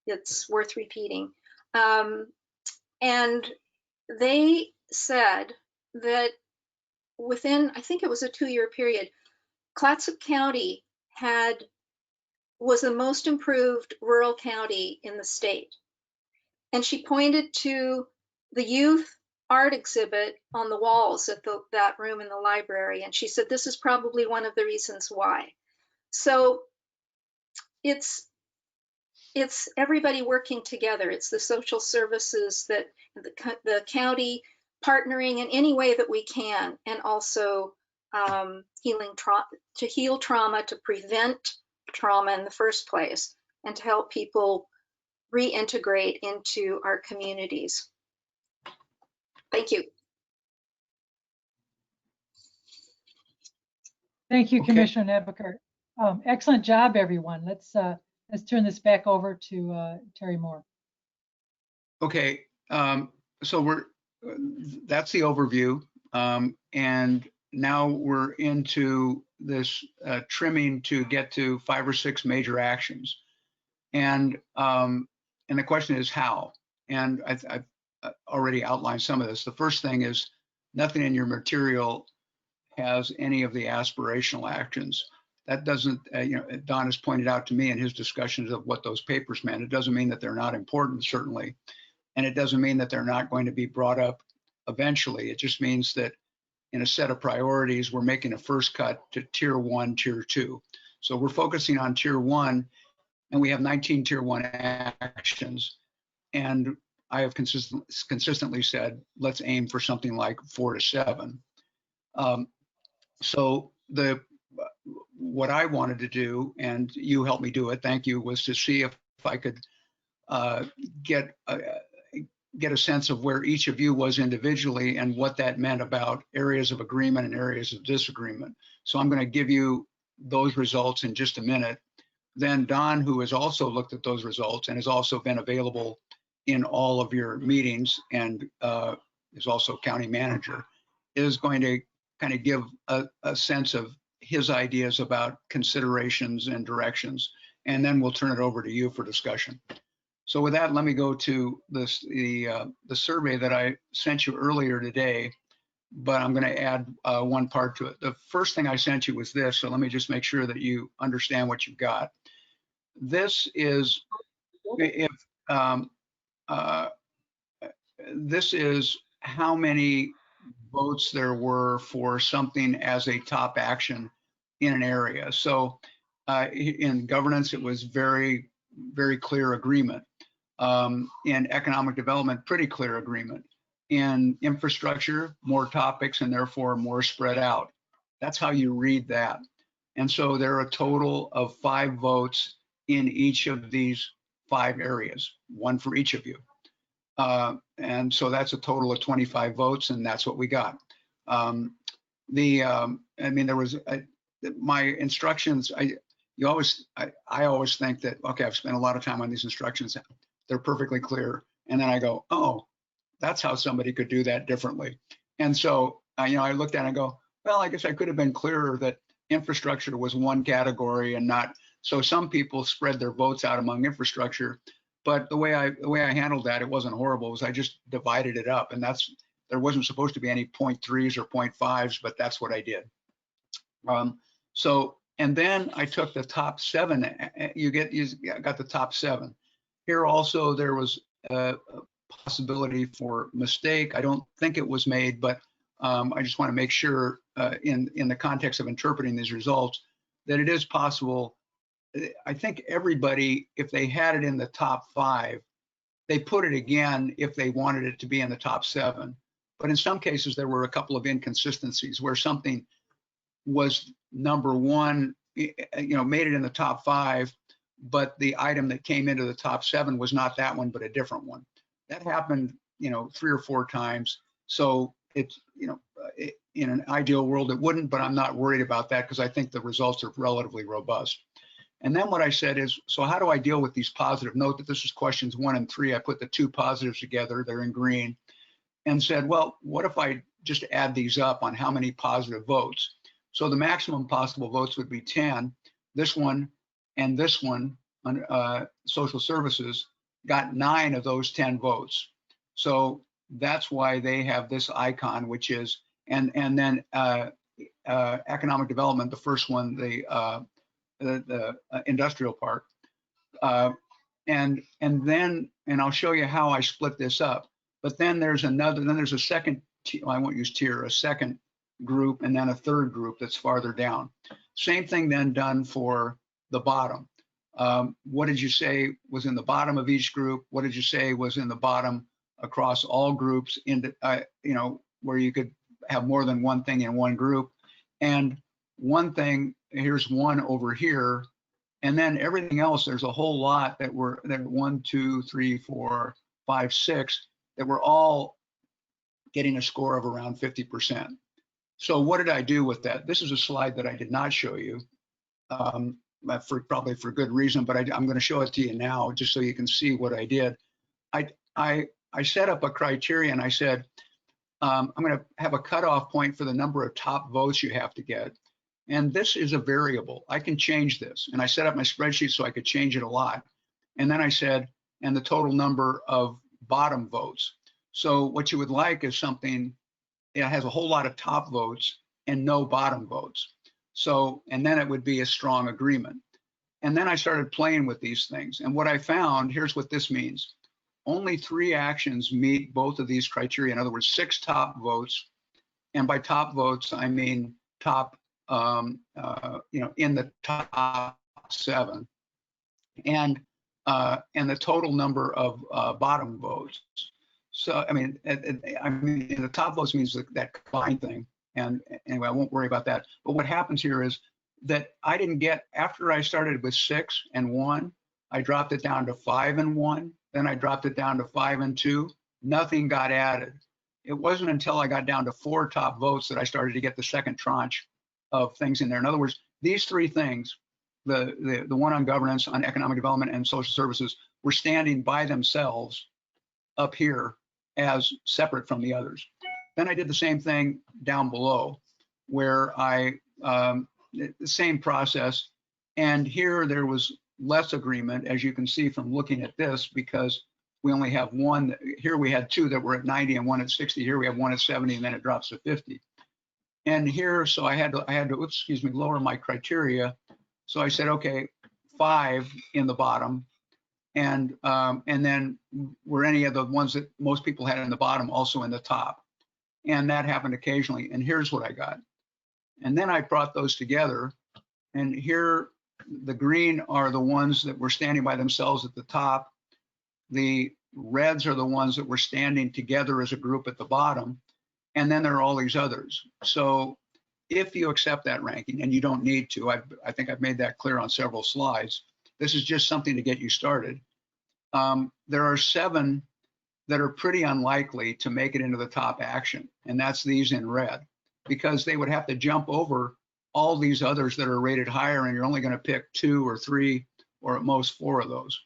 it's worth repeating. And they said that within, I think it was a 2-year period, Clatsop County was the most improved rural county in the state. And she pointed to the youth art exhibit on the walls at that room in the library. And she said, this is probably one of the reasons why. So it's everybody working together. It's the social services, that the county partnering in any way that we can, and also to heal trauma, to prevent trauma in the first place, and to help people reintegrate into our communities. Thank you. Thank you, Okay. Commissioner Nebeker. Excellent job, everyone. Let's turn this back over to Terry Moore. Okay, so that's the overview. And now we're into this trimming to get to 5 or 6 major actions. And the question is how. And I've already outlined some of this. The first thing is nothing in your material has any of the aspirational actions. That doesn't, Don has pointed out to me in his discussions of what those papers meant. It doesn't mean that they're not important, certainly. And it doesn't mean that they're not going to be brought up eventually. It just means that in a set of priorities, we're making a first cut to tier 1, tier 2. So we're focusing on tier 1, and we have 19 tier 1 actions. And I have consistently said, let's aim for something like 4 to 7. So what I wanted to do, and you helped me do it, thank you, was to see if I could get a sense of where each of you was individually and what that meant about areas of agreement and areas of disagreement. So I'm going to give you those results in just a minute. Then Don, who has also looked at those results and has also been available in all of your meetings and is also county manager, is going to kind of give a sense of his ideas about considerations and directions. And then we'll turn it over to you for discussion. So with that, let me go to the survey that I sent you earlier today, but I'm going to add one part to it. The first thing I sent you was this, so let me just make sure that you understand what you've got. This is this is how many votes there were for something as a top action in an area. So in governance, it was very, very clear agreement. In economic development, pretty clear agreement. In infrastructure, more topics and therefore more spread out. That's how you read that. And so there are a total of 5 votes in each of these 5 areas, 1 for each of you. And so that's a total of 25 votes, and that's what we got. I mean, there was my instructions. I always think that, okay, I've spent a lot of time on these instructions. They're perfectly clear. And then I go, oh, that's how somebody could do that differently. And so, I looked at it and go, well, I guess I could have been clearer that infrastructure was one category and not. So some people spread their votes out among infrastructure, but the way I handled that, it wasn't horrible. It was I just divided it up, and there wasn't supposed to be any 0.3s or 0.5s, but that's what I did. And then I took the top 7. You got the top 7. Here also there was a possibility for mistake. I don't think it was made, but I just want to make sure in the context of interpreting these results that it is possible. I think everybody, if they had it in the top 5, they put it again if they wanted it to be in the top 7. But in some cases, there were a couple of inconsistencies where something was number 1, made it in the top 5, but the item that came into the top 7 was not that one, but a different one. That happened, 3 or 4 times. So it's, in an ideal world, it wouldn't, but I'm not worried about that because I think the results are relatively robust. And then what I said is, so how do I deal with these positive? Note that this is questions 1 and 3. I put the 2 positives together, they're in green, and said, well, what if I just add these up on how many positive votes? So the maximum possible votes would be 10. This one and this one on social services got 9 of those 10 votes. So that's why they have this icon, which is, and then economic development, the first one, the industrial park, and I'll show you how I split this up. But then there's a second, I won't use tier, a second group, and then a third group that's farther down. Same thing then done for the bottom. What did you say was in the bottom of each group? What did you say was in the bottom across all groups? Where you could have more than one thing in one group, and one thing. Here's one over here, and then everything else. There's a whole lot that were 1, 2, 3, 4, 5, 6 that were all getting a score of around 50%. So what did I do with that? This is a slide that I did not show you, probably for good reason, but I'm going to show it to you now just so you can see what I did. I set up a criterion. I said, I'm going to have a cutoff point for the number of top votes you have to get. And this is a variable. I can change this. And I set up my spreadsheet so I could change it a lot. And then I said, and the total number of bottom votes. So what you would like is something that has a whole lot of top votes and no bottom votes. So, and then it would be a strong agreement. And then I started playing with these things. And what I found, here's what this means. Only 3 actions meet both of these criteria. In other words, 6 top votes. And by top votes, I mean top, in the top 7. And the total number of bottom votes. So, I mean, the top votes means that combined thing. And anyway, I won't worry about that. But what happens here is that I didn't get, after I started with 6 and 1, I dropped it down to 5 and 1. Then I dropped it down to 5 and 2. Nothing got added. It wasn't until I got down to 4 top votes that I started to get the second tranche of things in there. In other words, these 3 things, the one on governance, on economic development, and social services, were standing by themselves up here as separate from the others. Then I did the same thing down below, where I, the same process, and here there was less agreement, as you can see from looking at this, because we only have 1. Here we had 2 that were at 90 and 1 at 60. Here we have 1 at 70, and then it drops to 50. And here, so I had to, lower my criteria. So I said, okay, 5 in the bottom, and then were any of the ones that most people had in the bottom also in the top. And that happened occasionally. And here's what I got. And then I brought those together, and here the green are the ones that were standing by themselves at the top. The reds are the ones that were standing together as a group at the bottom. And then there are all these others. So if you accept that ranking, and you don't need to, I think I've made that clear on several slides. This is just something to get you started. There are 7 that are pretty unlikely to make it into the top action, and that's these in red, because they would have to jump over all these others that are rated higher, and you're only going to pick 2 or 3 or at most 4 of those.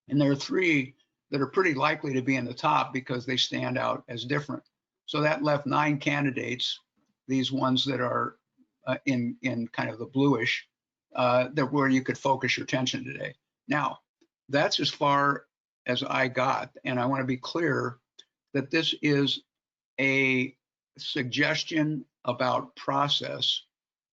And there are 3 that are pretty likely to be in the top because they stand out as different. So that left 9 candidates, these ones that are in kind of the bluish, that where you could focus your attention today. Now, that's as far as I got, and I want to be clear that this is a suggestion about process,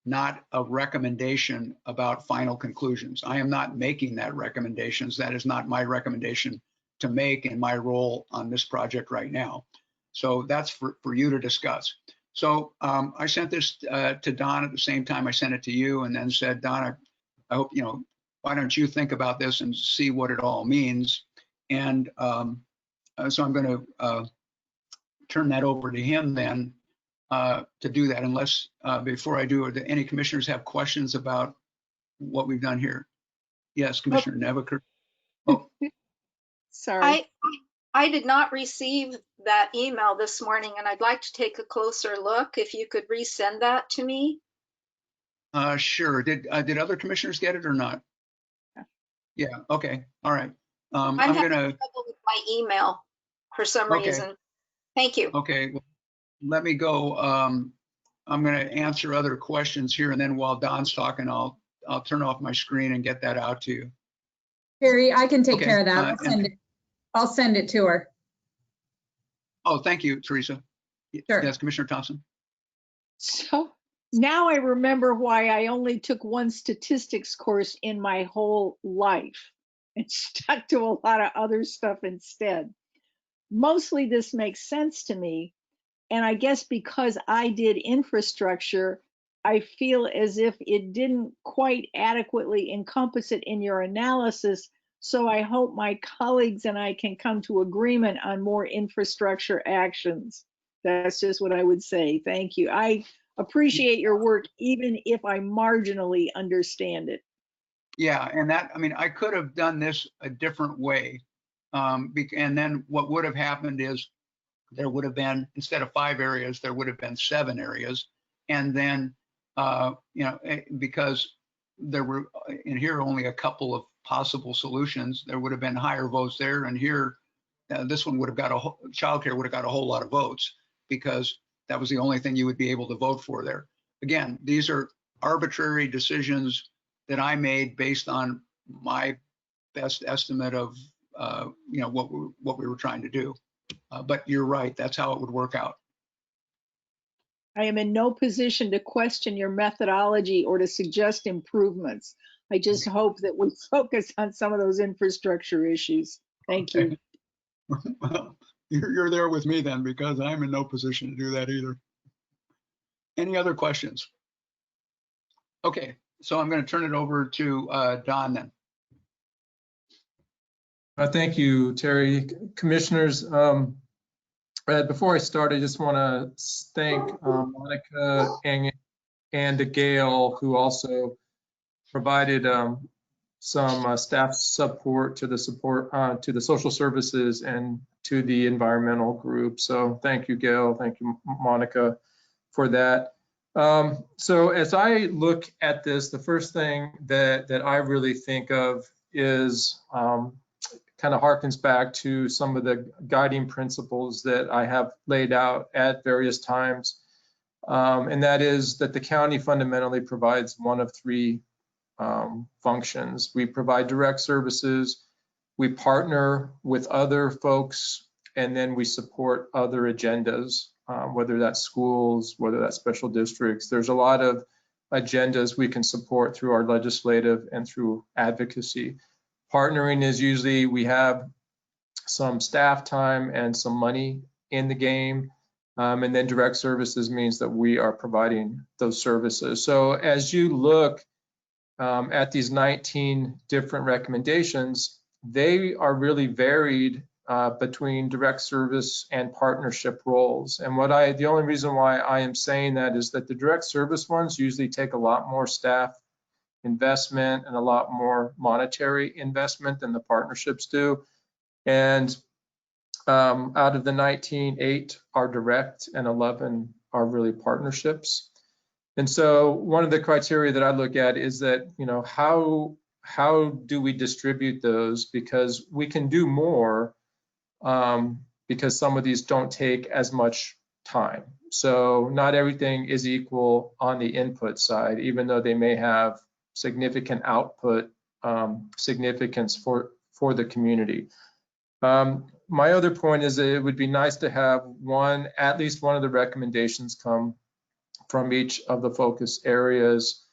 not a recommendation about final conclusions. I am not making that recommendations. That is not my recommendation to make in my role on this project right now. So that's for you to discuss. So I sent this to Don at the same time I sent it to you, and then said, Don, I hope, why don't you think about this and see what it all means? And so I'm going to turn that over to him then to do that, unless before I do, do any commissioners have questions about what we've done here? Yes, Commissioner Nebeker. Oh. Sorry. I did not receive that email this morning, and I'd like to take a closer look. If you could resend that to me. Sure. Did other commissioners get it or not? Yeah. Okay. All right. I'm having trouble with my email for some reason. Thank you. Okay. Well, let me go. I'm going to answer other questions here, and then while Don's talking, I'll turn off my screen and get that out to you. Jerry, I can take care of that. I'll send it to her. Oh, thank you, Teresa. Sure. Yes, Commissioner Thompson. So now I remember why I only took 1 statistics course in my whole life and stuck to a lot of other stuff instead. Mostly this makes sense to me. And I guess because I did infrastructure, I feel as if it didn't quite adequately encompass it in your analysis. So I hope my colleagues and I can come to agreement on more infrastructure actions. That's just what I would say. Thank you. I appreciate your work, even if I marginally understand it. Yeah, and that, I mean, I could have done this a different way. And then what would have happened is there would have been, instead of 5 areas, there would have been 7 areas. And then, because there were in here only a couple of possible solutions, there would have been higher votes there. And here, this one would have got childcare would have got a whole lot of votes because that was the only thing you would be able to vote for there. Again, these are arbitrary decisions that I made based on my best estimate of you know, what we were trying to do. But you're right, that's how it would work out. I am in no position to question your methodology or to suggest improvements. I just hope that we focus on some of those infrastructure issues. Thank you. Well, you're there with me then, because I'm in no position to do that either. Any other questions? Okay, so I'm going to turn it over to Don then. Thank you, Terry. Commissioners, before I start, I just want to thank Monica and Gail, who also provided some staff support to the social services and to the environmental group. So thank you, Gail. Thank you, Monica, for that. So as I look at this, the first thing that I really think of is kind of harkens back to some of the guiding principles that I have laid out at various times. And that is that the county fundamentally provides one of three functions. We provide direct services, we partner with other folks, and then we support other agendas, whether that's schools, whether that's special districts. There's a lot of agendas we can support through our legislative and through advocacy. Partnering is usually we have some staff time and some money in the game. And then direct services means that we are providing those services. So as you look at these 19 different recommendations, they are really varied between direct service and partnership roles. And the only reason why I am saying that is that the direct service ones usually take a lot more staff investment and a lot more monetary investment than the partnerships do. And out of the 19, 8 are direct and 11 are really partnerships. And so one of the criteria that I look at is that, you know, how do we distribute those? Because we can do more because some of these don't take as much time. So not everything is equal on the input side, even though they may have significant output significance for the community. My other point is that it would be nice to have at least one of the recommendations come from each of the focus areas.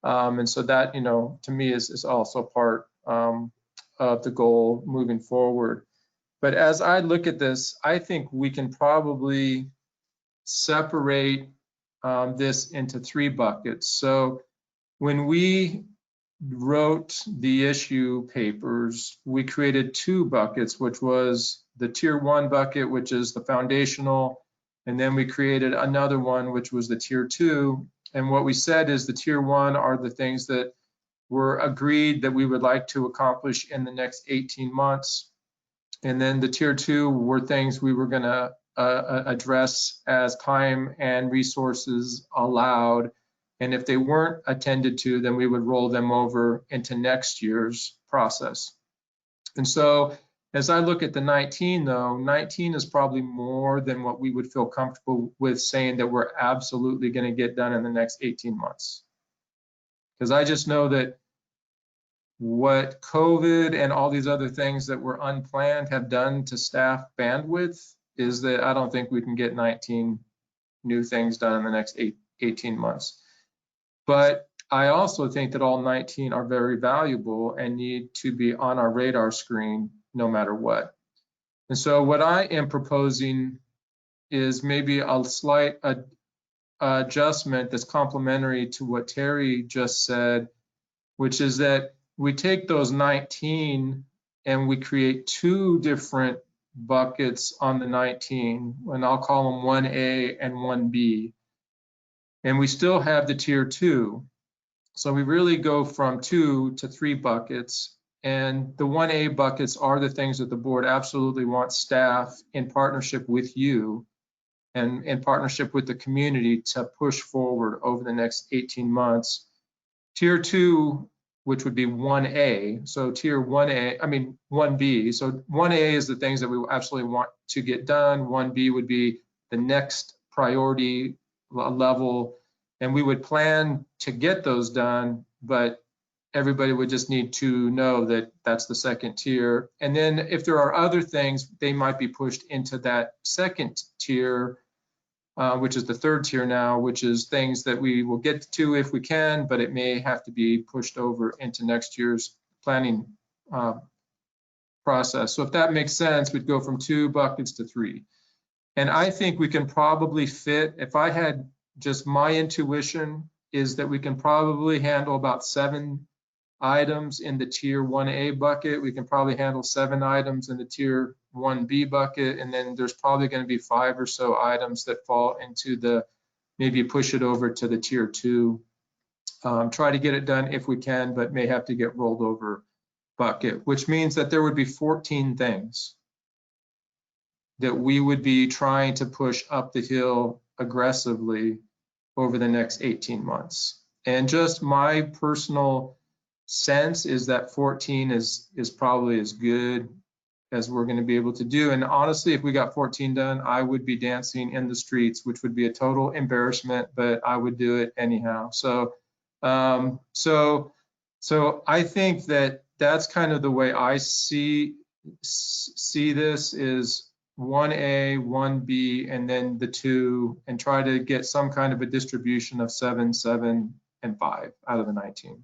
And so that, you know, to me is also part of the goal moving forward. But as I look at this, I think we can probably separate this into 3 buckets. So when we wrote the issue papers, we created 2 buckets, which was the tier 1 bucket, which is the foundational, and then we created another one, which was the tier 2. And what we said is the tier 1 are the things that were agreed that we would like to accomplish in the next 18 months. And then the tier 2 were things we were going to address as time and resources allowed. And if they weren't attended to, then we would roll them over into next year's process. And so as I look at the 19, though, 19 is probably more than what we would feel comfortable with saying that we're absolutely going to get done in the next 18 months. Because I just know that what COVID and all these other things that were unplanned have done to staff bandwidth is that I don't think we can get 19 new things done in the next 18 months. But I also think that all 19 are very valuable and need to be on our radar screen no matter what. And so what I am proposing is maybe a slight adjustment that's complementary to what Terry just said, which is that we take those 19 and we create 2 different buckets on the 19, and I'll call them 1A and 1B. And we still have the tier 2. So we really go from 2 to 3 buckets. And the 1A buckets are the things that the board absolutely wants staff in partnership with you and in partnership with the community to push forward over the next 18 months. Tier 2, which would be 1A. So tier 1B. So 1A is the things that we absolutely want to get done. 1B would be the next priority level, and we would plan to get those done, but everybody would just need to know that that's the second tier. And then if there are other things, they might be pushed into that second tier, which is the third tier now, which is things that we will get to if we can, but it may have to be pushed over into next year's planning process. So if that makes sense, we'd go from 2 buckets to 3. And I think we can probably fit, if I had just my intuition, is that we can probably handle about 7 items in the tier 1A bucket. We can probably handle 7 items in the tier 1B bucket. And then there's probably going to be 5 or so items that fall into the, maybe push it over to the tier 2. Try to get it done if we can, but may have to get rolled over bucket, which means that there would be 14 things that we would be trying to push up the hill aggressively over the next 18 months. And just my personal sense is that 14 is probably as good as we're going to be able to do. And honestly, if we got 14 done, I would be dancing in the streets, which would be a total embarrassment, but I would do it anyhow. So I think that that's kind of the way I see this, is 1A, 1B, and then the 2, and try to get some kind of a distribution of 7, 7, and 5 out of the 19.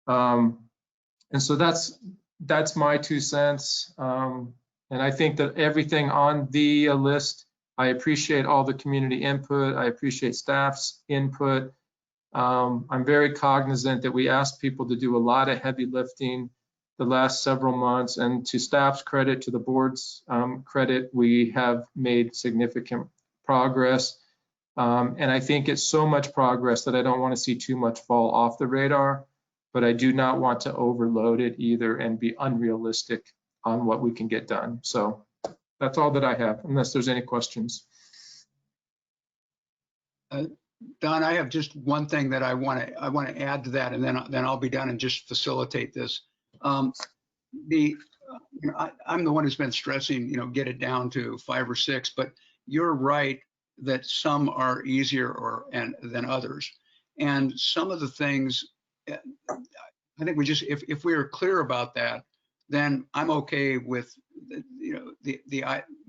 And so that's my 2 cents. And I think that everything on the list, I appreciate all the community input. I appreciate staff's input. I'm very cognizant that we asked people to do a lot of heavy lifting the last several months, and to staff's credit, to the board's credit, we have made significant progress. And I think it's so much progress that I don't want to see too much fall off the radar, but I do not want to overload it either and be unrealistic on what we can get done. So that's all that I have, unless there's any questions. Don, I have just one thing that I want to add to that, and then I'll be done and just facilitate this. I'm the one who's been stressing, get it down to 5 or 6, but you're right that some are easier than others. And some of the things, I think we just, if we are clear about that, then I'm okay with,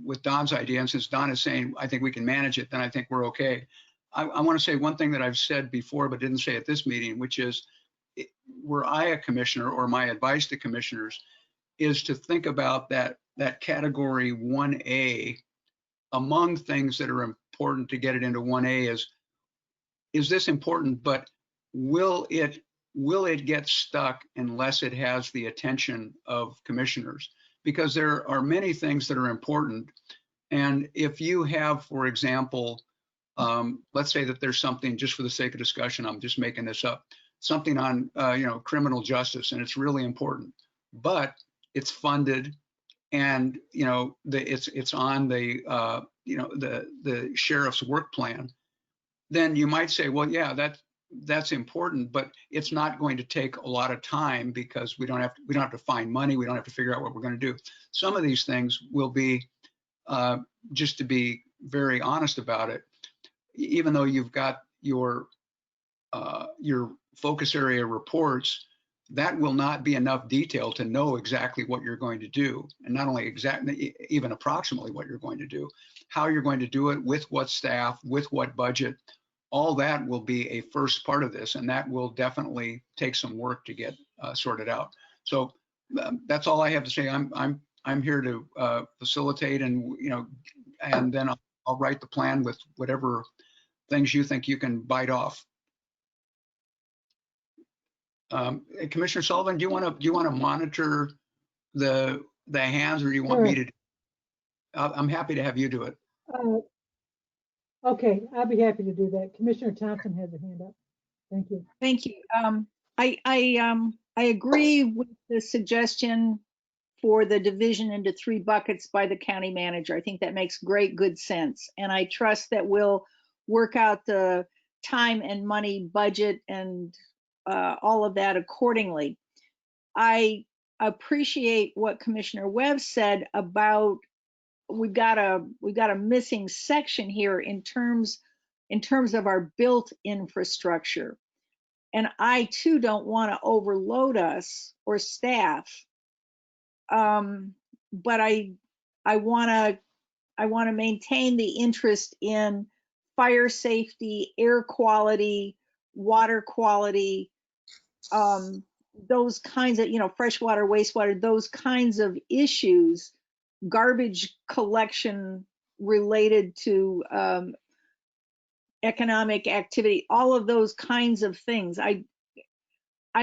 with Don's idea. And since Don is saying, I think we can manage it, then I think we're okay. I want to say one thing that I've said before, but didn't say at this meeting, which is, were I a commissioner, or my advice to commissioners is to think about that category 1A among things that are important to get it into 1A is this important, but will it get stuck unless it has the attention of commissioners? Because there are many things that are important. And if you have, for example, let's say that there's something, just for the sake of discussion, I'm just making this up, something on criminal justice, and it's really important, but it's funded, and it's on the the sheriff's work plan. Then you might say, well, yeah, that's important, but it's not going to take a lot of time because we don't have to find money, we don't have to figure out what we're going to do. Some of these things will be, just to be very honest about it, even though you've got your focus area reports, that will not be enough detail to know exactly what you're going to do, and not only exactly, even approximately what you're going to do, how you're going to do it, with what staff, with what budget. All that will be a first part of this, and that will definitely take some work to get sorted out. So that's all I have to say. I'm here to facilitate, and and then I'll write the plan with whatever things you think you can bite off. Commissioner Sullivan, do you want to monitor the hands, or do you want me to? I'm happy to have you do it. Okay, I'll be happy to do that. Commissioner Thompson has a hand up. Thank you. Thank you. I agree with the suggestion for the division into 3 buckets by the county manager. I think that makes good sense. And I trust that we'll work out the time and money budget and all of that accordingly. I appreciate what Commissioner Webb said about we've got a missing section here in terms of our built infrastructure. And I too don't want to overload us or staff. But I want to maintain the interest in fire safety, air quality, water quality, those kinds of, freshwater, wastewater, those kinds of issues, garbage collection related to economic activity, all of those kinds of things. I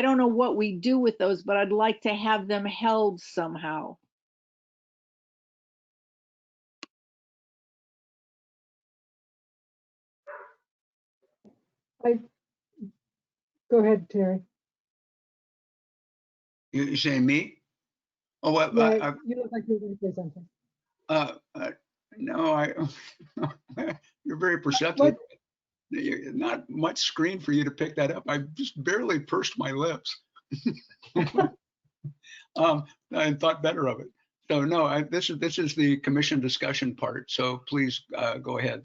don't know what we do with those, but I'd like to have them held somehow. Go ahead, Terry. You saying me? Oh, well, Yeah, you look like you're going to say something. No, you're very perceptive. Not much screen for you to pick that up. I just barely pursed my lips. I thought better of it. So no, this is the commission discussion part. So please go ahead.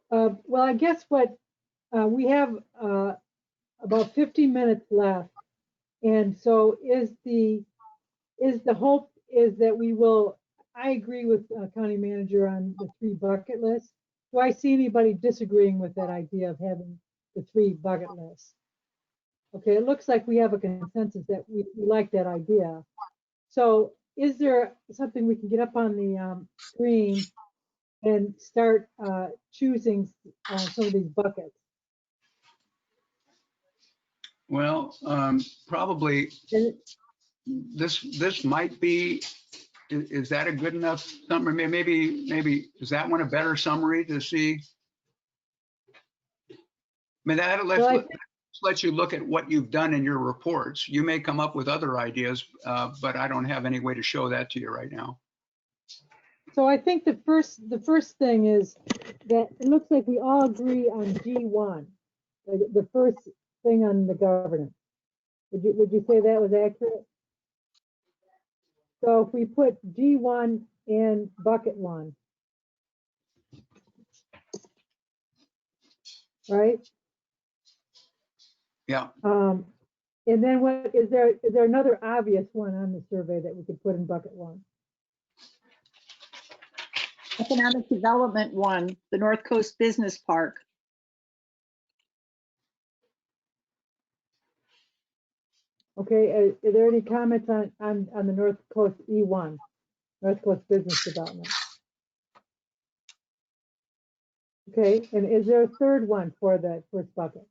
Well, I guess what we have about 50 minutes left, and so is the hope is that we will. I agree with County Manager on the 3 bucket list. Do I see anybody disagreeing with that idea of having the 3 bucket lists? Okay, it looks like we have a consensus that we like that idea. So is there something we can get up on the screen and start choosing some of these buckets? Well, probably this might be. Is that a good enough summary? Maybe is that one a better summary to see? I mean, that lets you look at what you've done in your reports. You may come up with other ideas, but I don't have any way to show that to you right now. So I think the first thing is that it looks like we all agree on G1, the first thing on the governance. Would you say that was accurate? So if we put G1 in bucket 1, right? Yeah. And then what is there another obvious one on the survey that we could put in bucket 1? Economic Development 1, the North Coast Business Park. Okay, are there any comments on the North Coast E1, North Coast Business Development? Okay, and is there a third one for the first bucket?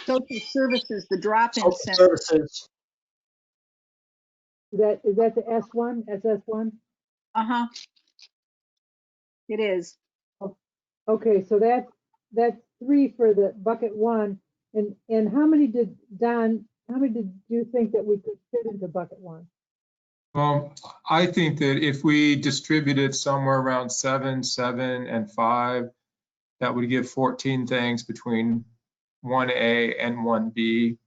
Social services, the drop-in Social center. services. Is that the S1, SS1? Uh-huh. It is. Okay, so that's 3 for the bucket 1. And how many did you think that we could fit into bucket 1? I think that if we distributed somewhere around 7, 7, and 5, that would give 14 things between 1A and 1B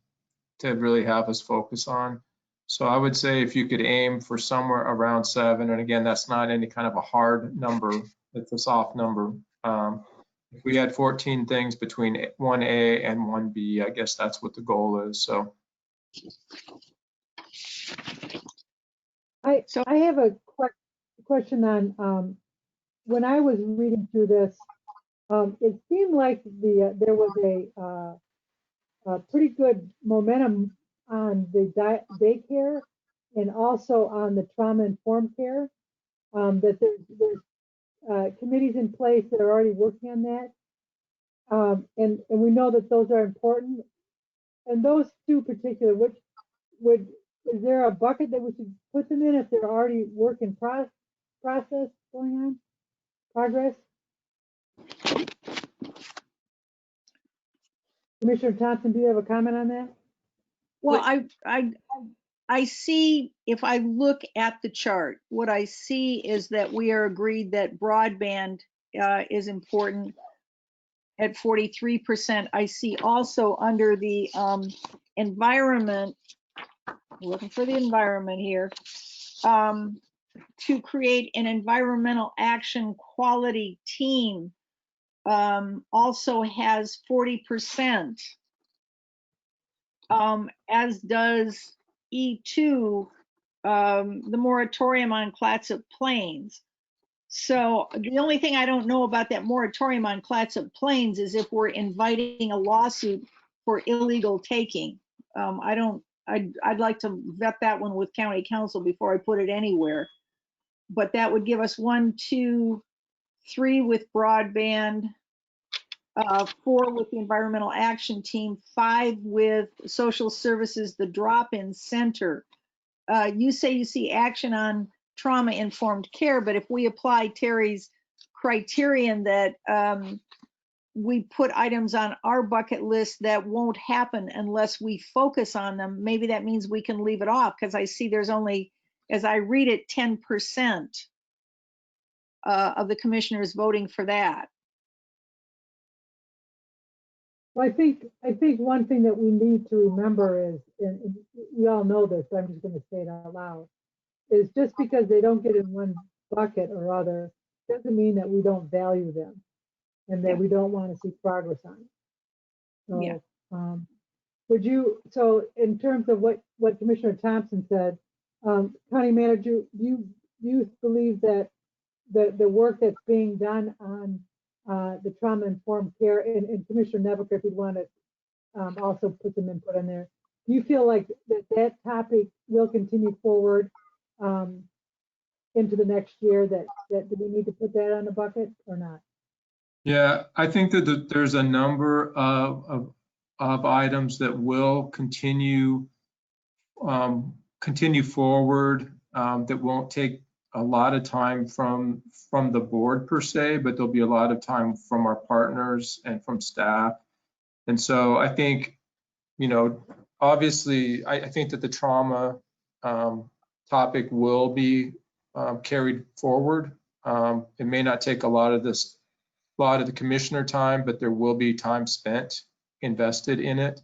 to really have us focus on. So I would say if you could aim for somewhere around 7, and again, that's not any kind of a hard number, it's a soft number. If we had 14 things between 1A and 1B, I guess that's what the goal is. So I have a question on when I was reading through this, it seemed like there was a pretty good momentum on the daycare and also on the trauma-informed care, that there's committees in place that are already working on that. And we know that those are important. And those 2 particular, is there a bucket that we should put them in if they're already work in process going on? Progress? Commissioner Thompson, do you have a comment on that? Well, I see, if I look at the chart, what I see is that we are agreed that broadband is important at 43%. I see also under the environment, looking for the environment here, to create an environmental action quality team also has 40%, as does E2, the moratorium on Clatsop Plains. So the only thing I don't know about that moratorium on Clatsop Plains is if we're inviting a lawsuit for illegal taking. I'd like to vet that one with county council before I put it anywhere. But that would give us 1, 2, 3 with broadband, 4 with the environmental action team, 5 with social services, the drop-in center. You say you see action on trauma-informed care, but if we apply Terry's criterion that we put items on our bucket list that won't happen unless we focus on them, maybe that means we can leave it off, because I see there's only, as I read it, 10% of the commissioners voting for that. Well, I think one thing that we need to remember is, and we all know this, but I'm just going to say it out loud, is just because they don't get in one bucket or other doesn't mean that we don't value them and that we don't want to see progress on it. So, so in terms of what Commissioner Thompson said, County Manager, do you believe that the work that's being done on the trauma-informed care, and Commissioner Nebeker, if you'd want to also put some input on there, do you feel like that topic will continue forward into the next year, that do we need to put that on the bucket or not? Yeah, I think that there's a number of items that will continue forward, that won't take a lot of time from the board per se, but there'll be a lot of time from our partners and from staff. And so I think, obviously, I think that the trauma topic will be carried forward. It may not take a lot of the commissioner time, but there will be time spent invested in it.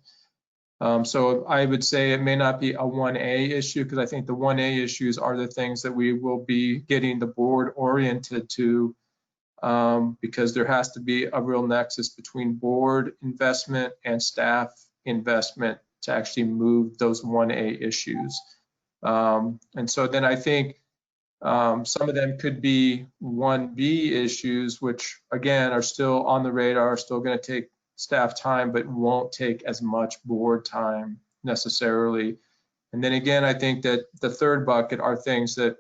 So I would say it may not be a 1A issue, because I think the 1A issues are the things that we will be getting the board oriented to, because there has to be a real nexus between board investment and staff investment to actually move those 1A issues. And so then I think some of them could be 1B issues, which again are still on the radar, are still going to take staff time, but won't take as much board time necessarily. And then again, I think that the third bucket are things that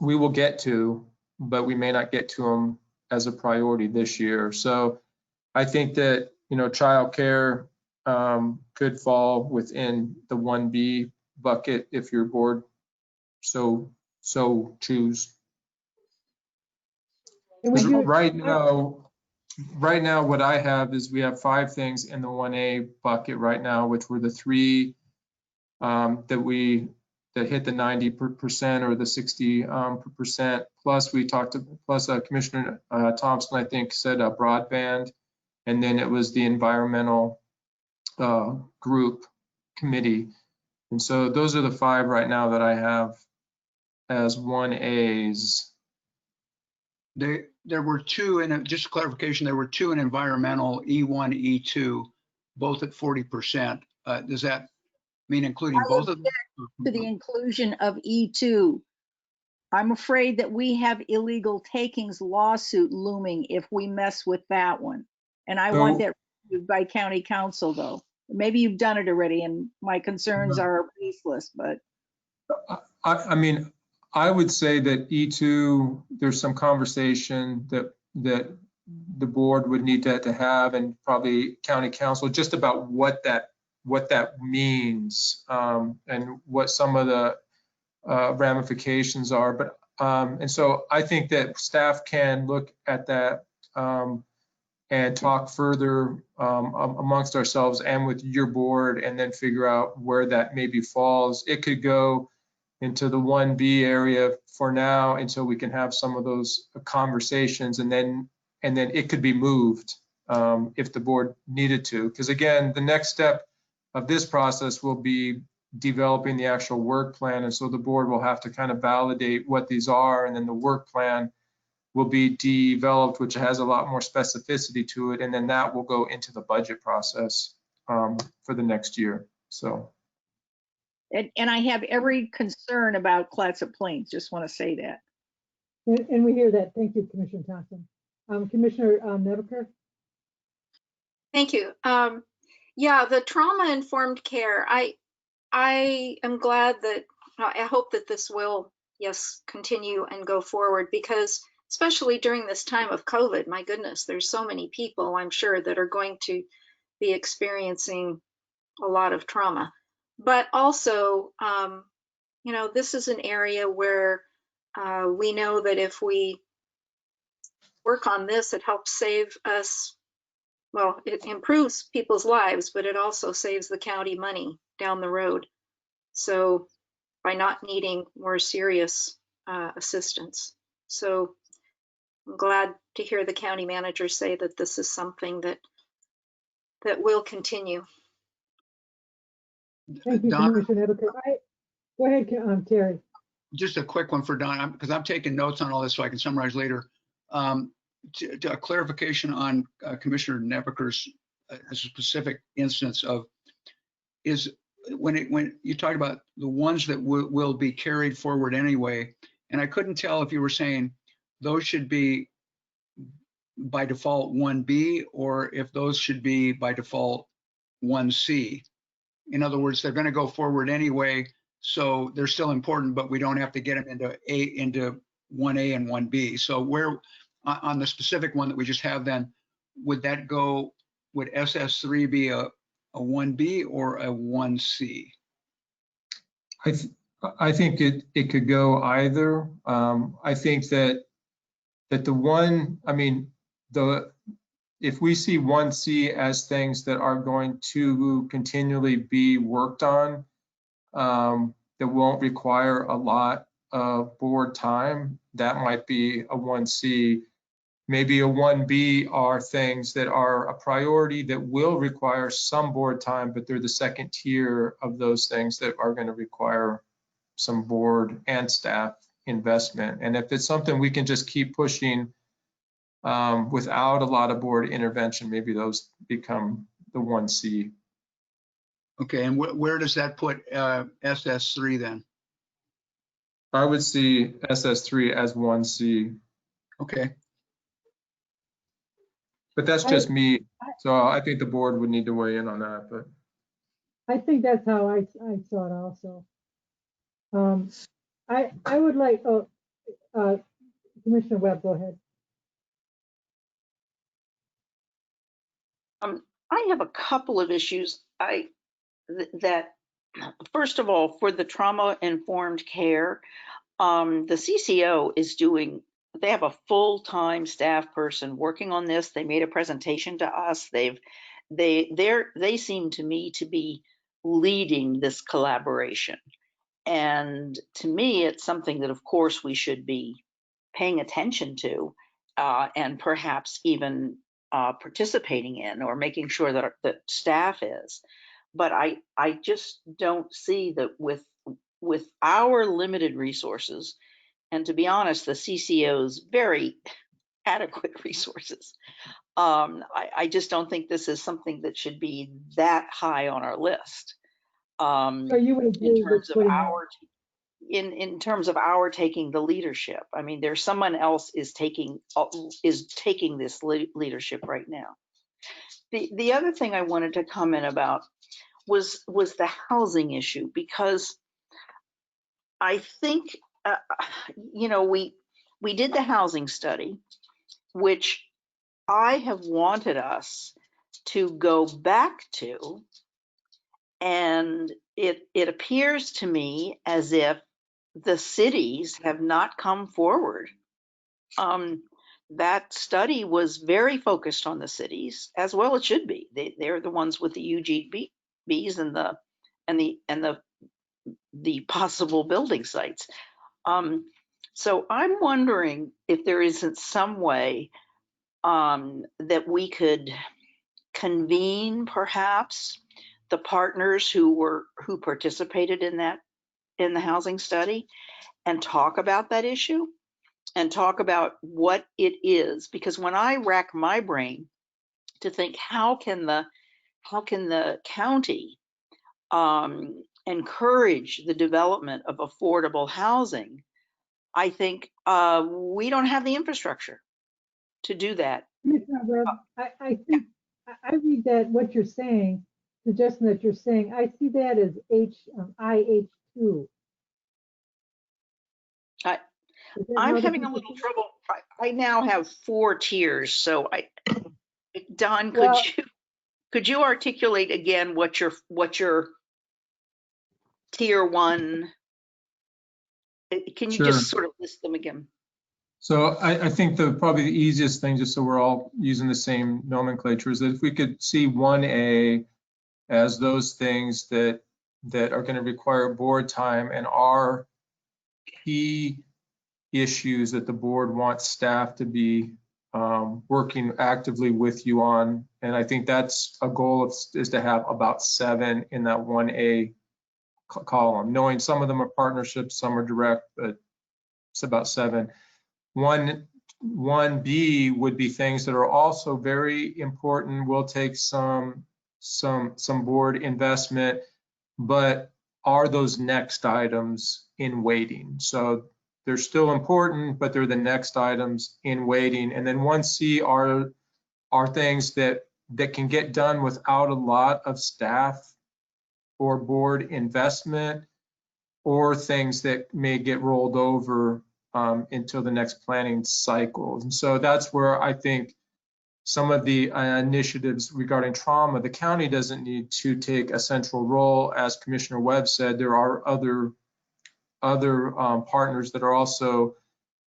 we will get to, but we may not get to them as a priority this year. So I think that, child care could fall within the 1B bucket if your board so choose. Right now, what I have is we have 5 things in the 1A bucket right now, which were the 3 that hit the 90% or the 60%. Plus Commissioner Thompson, I think, said broadband, and then it was the environmental group committee. And so those are the 5 right now that I have as 1As. There were 2, and just clarification, there were 2 in environmental, E1, E2, both at 40%. Does that mean including both of them? To the inclusion of E2. I'm afraid that we have illegal takings lawsuit looming if we mess with that one. And I want that reviewed by county council, though. Maybe you've done it already, and my concerns are baseless, but. I mean, I would say that E2, there's some conversation that the board would need to have, and probably county council, just about what that means, and what some of the ramifications are. But and so I think that staff can look at that and talk further amongst ourselves and with your board, and then figure out where that maybe falls. It could go into the 1B area for now until we can have some of those conversations, and then it could be moved if the board needed to. Because again, the next step of this process will be developing the actual work plan. And so the board will have to kind of validate what these are, and then the work plan will be developed, which has a lot more specificity to it. And then that will go into the budget process for the next year. So. And I have every concern about Clatsop Plains, just want to say that. And we hear that. Thank you, Commissioner Thompson. Commissioner Nebeker? Thank you. Yeah, the trauma-informed care, I am glad that, I hope that this will, yes, continue and go forward, because especially during this time of COVID, my goodness, there's so many people, I'm sure, that are going to be experiencing a lot of trauma. But also, you know, this is an area where we know that if we work on this, it helps save us, well, it improves people's lives, but it also saves the county money down the road. So by not needing more serious assistance. So I'm glad to hear the county manager say that this is something that will continue. Thank you, Don, Commissioner Nebeker. Go ahead, Terry. just a quick one for Don, because I'm taking notes on all this so I can summarize later. A clarification on Commissioner Nebeker's specific instance of is when you talked about the ones that will be carried forward anyway, and I couldn't tell if you were saying those should be by default 1B or if those should be by default 1C. In other words, they're going to go forward anyway, so they're still important, but we don't have to get them into 1A and 1B. So where on the specific one that we just have, then would SS3 be a 1B or a 1C? I think it could go either. I think that the one, I mean, if we see 1C as things that are going to continually be worked on, that won't require a lot of board time, that might be a 1C. Maybe a 1B are things that are a priority that will require some board time, but they're the second tier of those things that are going to require some board and staff investment. And if it's something we can just keep pushing without a lot of board intervention, maybe those become the 1C. Okay, and where does that put SS3 then? I would see SS3 as 1C. Okay. But that's just me. So I think the board would need to weigh in on that. But I think that's how I saw it also. I would like, Commissioner Webb, go ahead. I have a couple of issues that first of all, for the trauma-informed care, the CCO is doing, they have a full-time staff person working on this. They made a presentation to us. They seem to me to be leading this collaboration. And to me, it's something that of course we should be paying attention to and perhaps even participating in or making sure that staff is. But I just don't see that with our limited resources, and to be honest, the CCO's very adequate resources, I just don't think this is something that should be that high on our list. So you would agree in terms of our taking the leadership. I mean, there's someone else is taking this leadership right now. The other thing I wanted to comment about was the housing issue, because I think you know, we did the housing study, which I have wanted us to go back to, and it appears to me as if the cities have not come forward. That study was very focused on the cities, as well it should be. They're the ones with the UGBs and the possible building sites. So I'm wondering if there isn't some way that we could convene perhaps the partners who participated in the housing study and talk about that issue and talk about what it is. Because when I rack my brain to think how can the county encourage the development of affordable housing, I think we don't have the infrastructure to do that. Commissioner Webb, I think, I read that what you're saying, suggesting that you're saying, I see that as IH2. I'm having a little trouble. I now have 4 tiers, so Don, could you articulate again what your tier 1? Can you Sure. just sort of list them again? So I think probably the easiest thing, just so we're all using the same nomenclature, is that if we could see 1A as those things that are going to require board time and are key issues that the board wants staff to be working actively with you on. And I think that's a goal is to have about 7 in that 1A column, knowing some of them are partnerships, some are direct, but it's about 7. 1B would be things that are also very important, will take some board investment, but are those next items in waiting. So they're still important, but they're the next items in waiting. And then 1C are things that can get done without a lot of staff or board investment, or things that may get rolled over until the next planning cycle. And so that's where I think some of the initiatives regarding trauma, the county doesn't need to take a central role. As Commissioner Webb said, there are other partners that are also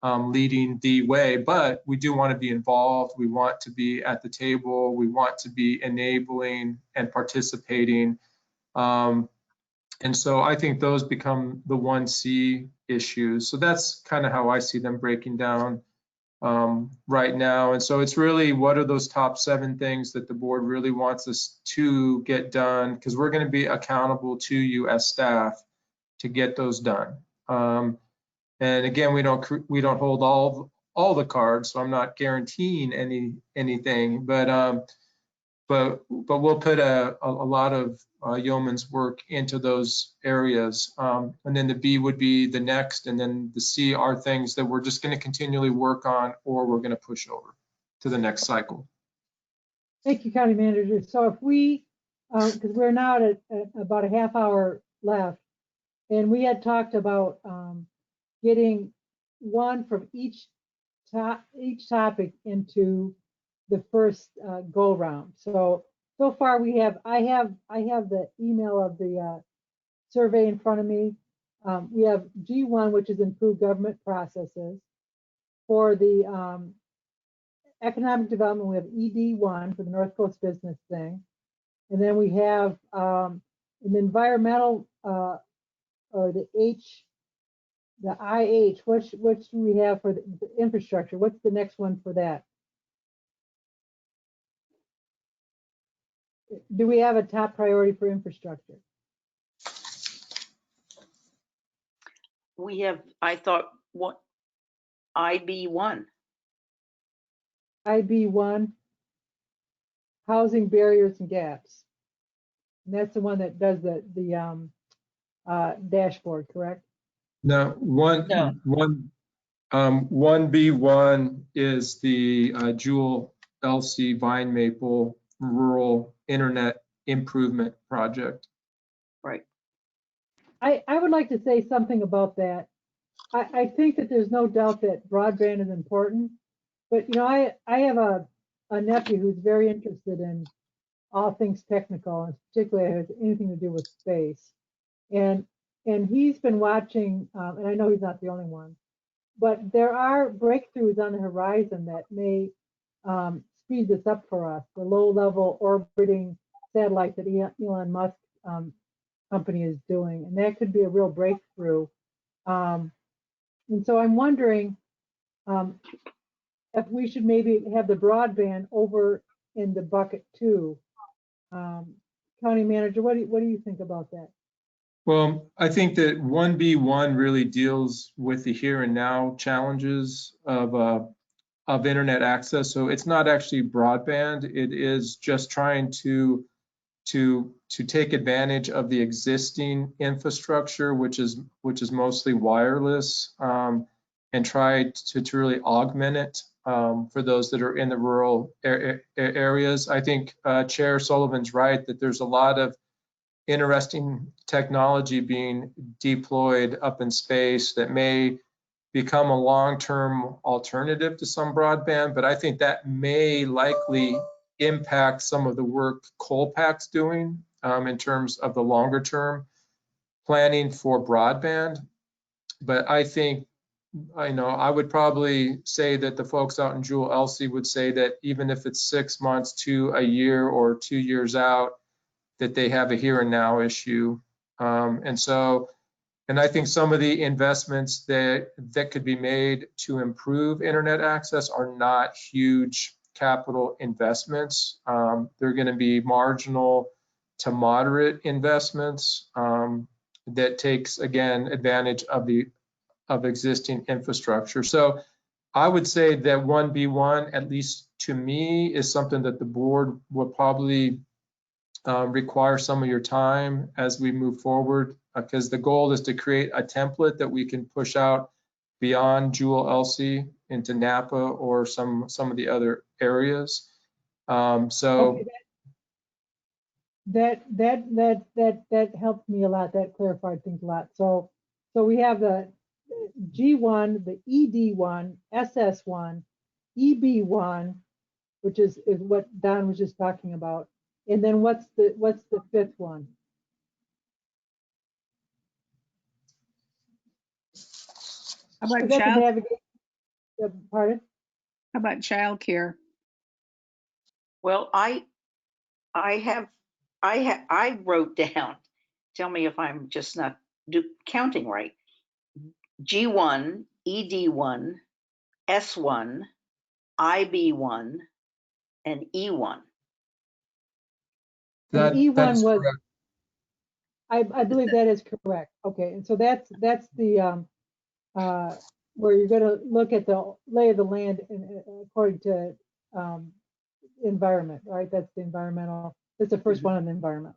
leading the way, but we do want to be involved. We want to be at the table. We want to be enabling and participating. And so I think those become the 1C issues. So that's kind of how I see them breaking down right now. And so it's really, what are those top 7 things that the board really wants us to get done? Because we're going to be accountable to you as staff to get those done. And again, we don't hold all the cards, so I'm not guaranteeing anything, but we'll put a lot of yeoman's work into those areas. And then the B would be the next, and then the C are things that we're just going to continually work on, or we're going to push over to the next cycle. Thank you, County Manager. So if we, because we're now at about a half hour left, and we had talked about getting one from each topic into the first go round. So far we have, I have the email of the survey in front of me. We have G1, which is improved government processes. For the economic development, we have ED1 for the North Coast business thing. And then we have an environmental, or the IH, what do we have for the infrastructure? What's the next one for that? Do we have a top priority for infrastructure? We have, I thought, what, IB1. IB1, housing barriers and gaps. And that's the one that does the dashboard, correct? No, 1B1 is the Jewel LC Vine Maple Rural Internet Improvement Project. Right. I would like to say something about that. I think that there's no doubt that broadband is important, but you know, I have a nephew who's very interested in all things technical, and particularly has anything to do with space. And he's been watching, and I know he's not the only one, but there are breakthroughs on the horizon that may speed this up for us. The low-level orbiting satellite that Elon Musk company is doing, and that could be a real breakthrough. And so I'm wondering if we should maybe have the broadband over in the bucket 2. County Manager, what do you think about that? Well, I think that 1B1 really deals with the here and now challenges of internet access. So it's not actually broadband. It is just trying to take advantage of the existing infrastructure, which is mostly wireless, and try to really augment it for those that are in the rural areas. I think Chair Sullivan's right that there's a lot of interesting technology being deployed up in space that may become a long-term alternative to some broadband, but I think that may likely impact some of the work Colpac's doing in terms of the longer term planning for broadband. But I think, I would probably say that the folks out in Jewel Elsie would say that even if it's 6 months to a year or 2 years out, that they have a here and now issue. And I think some of the investments that could be made to improve internet access are not huge capital investments. They're going to be marginal to moderate investments that takes, again, advantage of existing infrastructure. So I would say that 1B1, at least to me, is something that the board would probably require some of your time as we move forward, because the goal is to create a template that we can push out beyond Jewel Elsie into Napa or some of the other areas. Okay, that helped me a lot. That clarified things a lot. So we have the G1, the ED1, SS1, EB1, which is what Don was just talking about. And then what's the fifth one? How about Pardon? How about childcare? Well, I wrote down, tell me if I'm just not counting right. G1, ED1, S1, IB1, and E1. And E1 that's was, correct. I believe that is correct. Okay, and so that's the where you're going to look at the lay of the land according to environment, right? That's the environmental. That's the first one on the environment.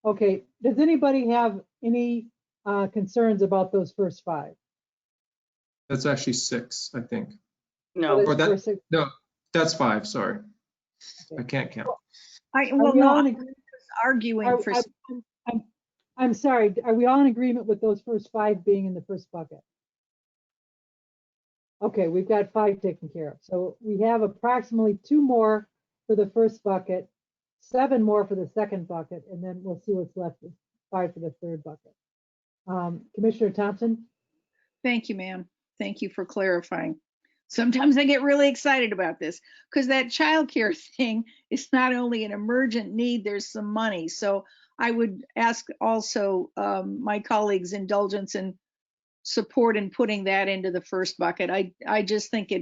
Okay, does anybody have any concerns about those first 5? That's actually 6, I think. No, no, that's 5. Sorry, okay. I can't count. Arguing for. I'm sorry. Are we all in agreement with those first 5 being in the first bucket? Okay, we've got 5 taken care of. So we have approximately 2 more for the first bucket, 7 more for the second bucket, and then we'll see what's left with 5 for the third bucket. Commissioner Thompson? Thank you, ma'am. Thank you for clarifying. Sometimes I get really excited about this because that childcare thing is not only an emergent need, there's some money. So I would ask also my colleagues' indulgence and support in putting that into the first bucket. I just think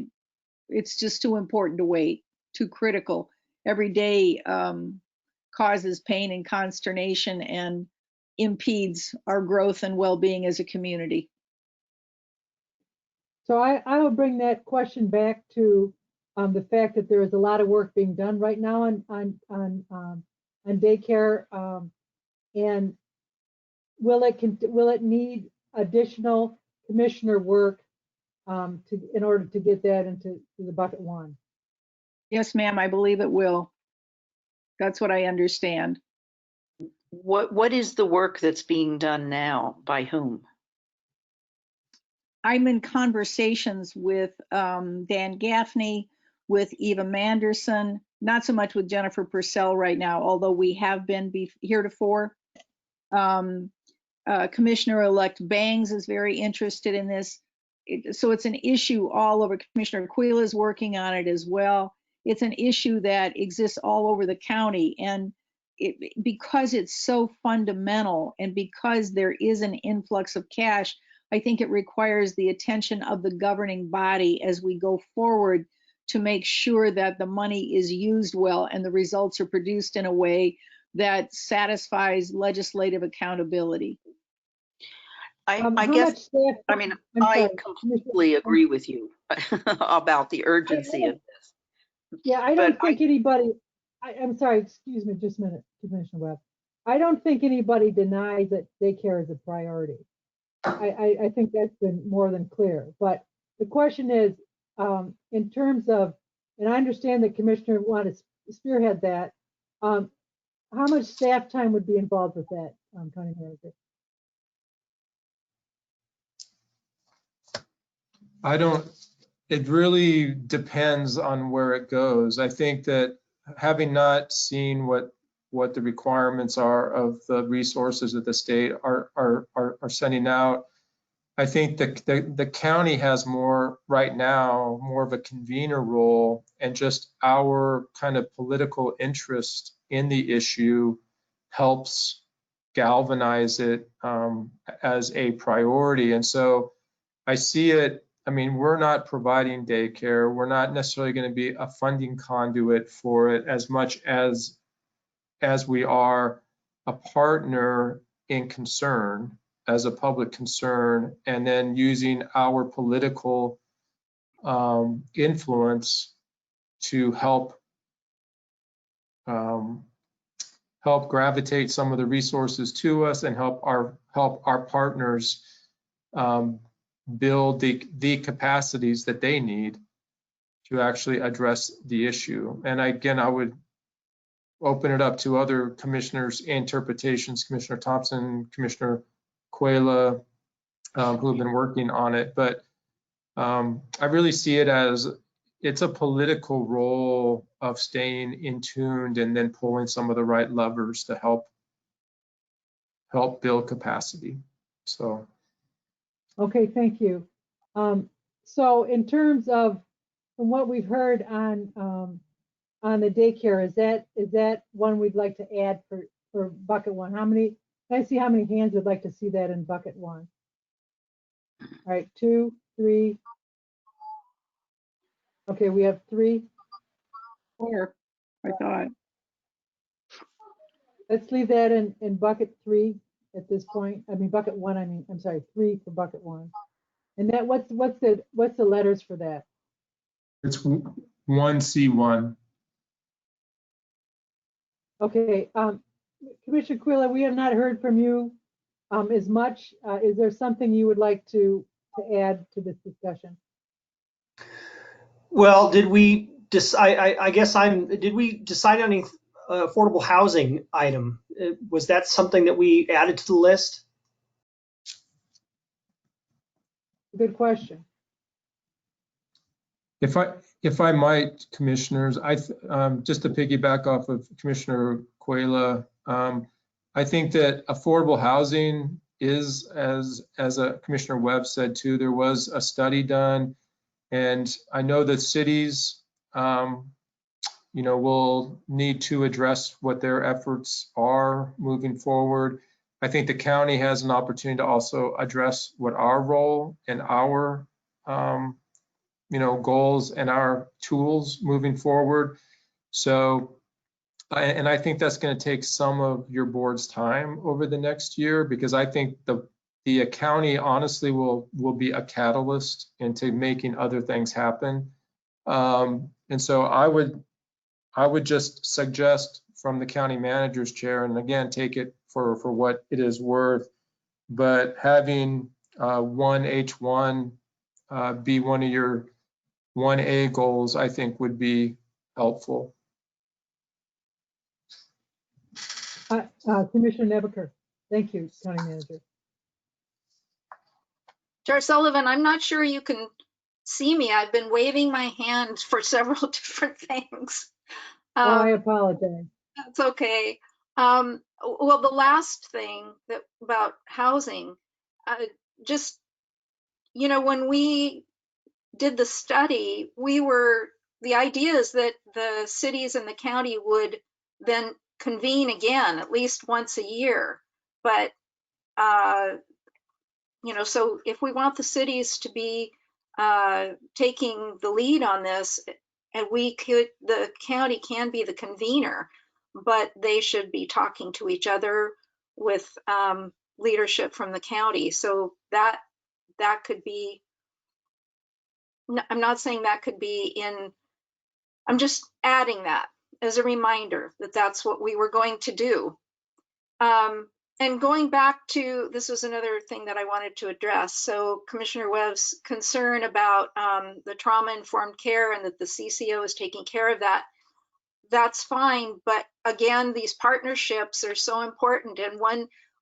it's just too important to wait, too critical. Every day causes pain and consternation and impedes our growth and well-being as a community. So I will bring that question back to the fact that there is a lot of work being done right now on daycare, and will it need additional commissioner work in order to get that into the bucket 1? Yes, ma'am, I believe it will. That's what I understand. What is the work that's being done now? By whom? I'm in conversations with Dan Gaffney, with Eva Manderson, not so much with Jennifer Purcell right now, although we have been heretofore. Commissioner-elect Bangs is very interested in this. So it's an issue all over. Commissioner Quila is working on it as well. It's an issue that exists all over the county. And because it's so fundamental and because there is an influx of cash, I think it requires the attention of the governing body as we go forward to make sure that the money is used well and the results are produced in a way that satisfies legislative accountability. I How guess, much staff? I mean, I'm I sorry, completely agree with you about the urgency of this. Yeah, I But don't think anybody, I'm sorry, excuse me, just a minute, Commissioner Webb. I don't think anybody denies that daycare is a priority. I think that's been more than clear. But the question is, in terms of, and I understand that Commissioner wanted to spearhead that, how much staff time would be involved with that, County Manager? It really depends on where it goes. I think that having not seen what the requirements are of the resources that the state are sending out, I think the county has more right now, more of a convener role, and just our kind of political interest in the issue helps galvanize it as a priority. And so I see it, I mean, we're not providing daycare. We're not necessarily going to be a funding conduit for it as much as we are a partner in concern, as a public concern, and then using our political influence to help gravitate some of the resources to us and help our partners build the capacities that they need to actually address the issue. And again, I would open it up to other commissioners' interpretations, Commissioner Thompson, Commissioner Kujala, who have been working on it. But I really see it as it's a political role of staying in tuned and then pulling some of the right levers to help build capacity. So. Okay, thank you. So in terms of, from what we've heard on the daycare, is that one we'd like to add for bucket one? How many? Can I see how many hands would like to see that in bucket one? All right, 2, 3. Okay, we have 3. 4, I thought. Let's leave that in bucket 3 at this point. I mean bucket 1. I mean, I'm sorry, 3 for bucket 1. And that what's the letters for that? It's 1C1. Okay, Commissioner Kujala, we have not heard from you as much. Is there something you would like to add to this discussion? Well, did we decide? I guess did we decide on any affordable housing item? Was that something that we added to the list? Good question. If I might, commissioners, just to piggyback off of Commissioner Kujala, I think that affordable housing is, as Commissioner Webb said too, there was a study done, and I know that cities, will need to address what their efforts are moving forward. I think the county has an opportunity to also address what our role and our goals and our tools moving forward. So, and I think that's going to take some of your board's time over the next year, because I think the county honestly will be a catalyst into making other things happen. And so I would just suggest from the county manager's chair, and again, take it for what it is worth, but having 1H1 be one of your 1A goals, I think would be helpful. Commissioner Nebeker. Thank you, County Manager. Chair Sullivan, I'm not sure you can see me. I've been waving my hand for several different things. I apologize. That's okay. Well, the last thing about housing, just, when we did the study, the idea is that the cities and the county would then convene again at least once a year. But, so if we want the cities to be taking the lead on this, and the county can be the convener, but they should be talking to each other with leadership from the county. So that could be, I'm not saying that could be in, I'm just adding that as a reminder that that's what we were going to do. And going back to, this was another thing that I wanted to address. So Commissioner Webb's concern about the trauma-informed care and that the CCO is taking care of that, that's fine. But again, these partnerships are so important. And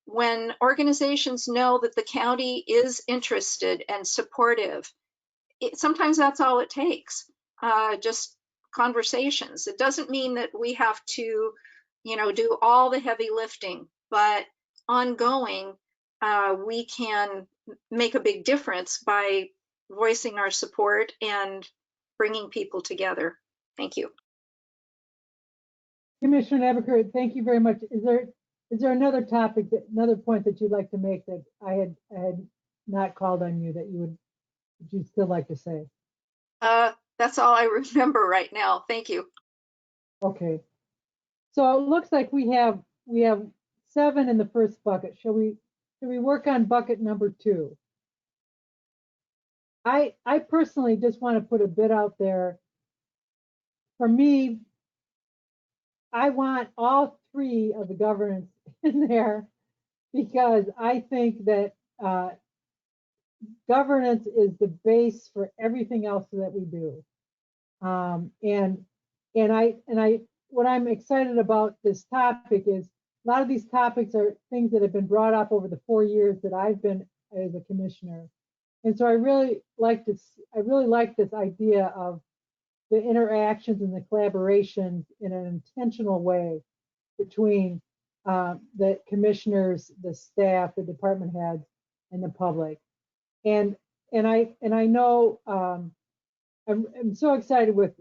when organizations know that the county is interested and supportive, sometimes that's all it takes, just conversations. It doesn't mean that we have to, do all the heavy lifting, but ongoing, we can make a big difference by voicing our support and bringing people together. Thank you. Commissioner Nebeker, thank you very much. Is there another topic, another point that you'd like to make that I had not called on you that you'd still like to say? That's all I remember right now. Thank you. Okay. So it looks like we have 7 in the first bucket. Should we work on bucket number 2? I personally just want to put a bit out there. For me, I want all 3 of the governance in there because I think that governance is the base for everything else that we do. What I'm excited about this topic is a lot of these topics are things that have been brought up over the 4 years that I've been as a commissioner. And so I really like this idea of the interactions and the collaborations in an intentional way between the commissioners, the staff, the department heads, and the public. And I know I'm so excited with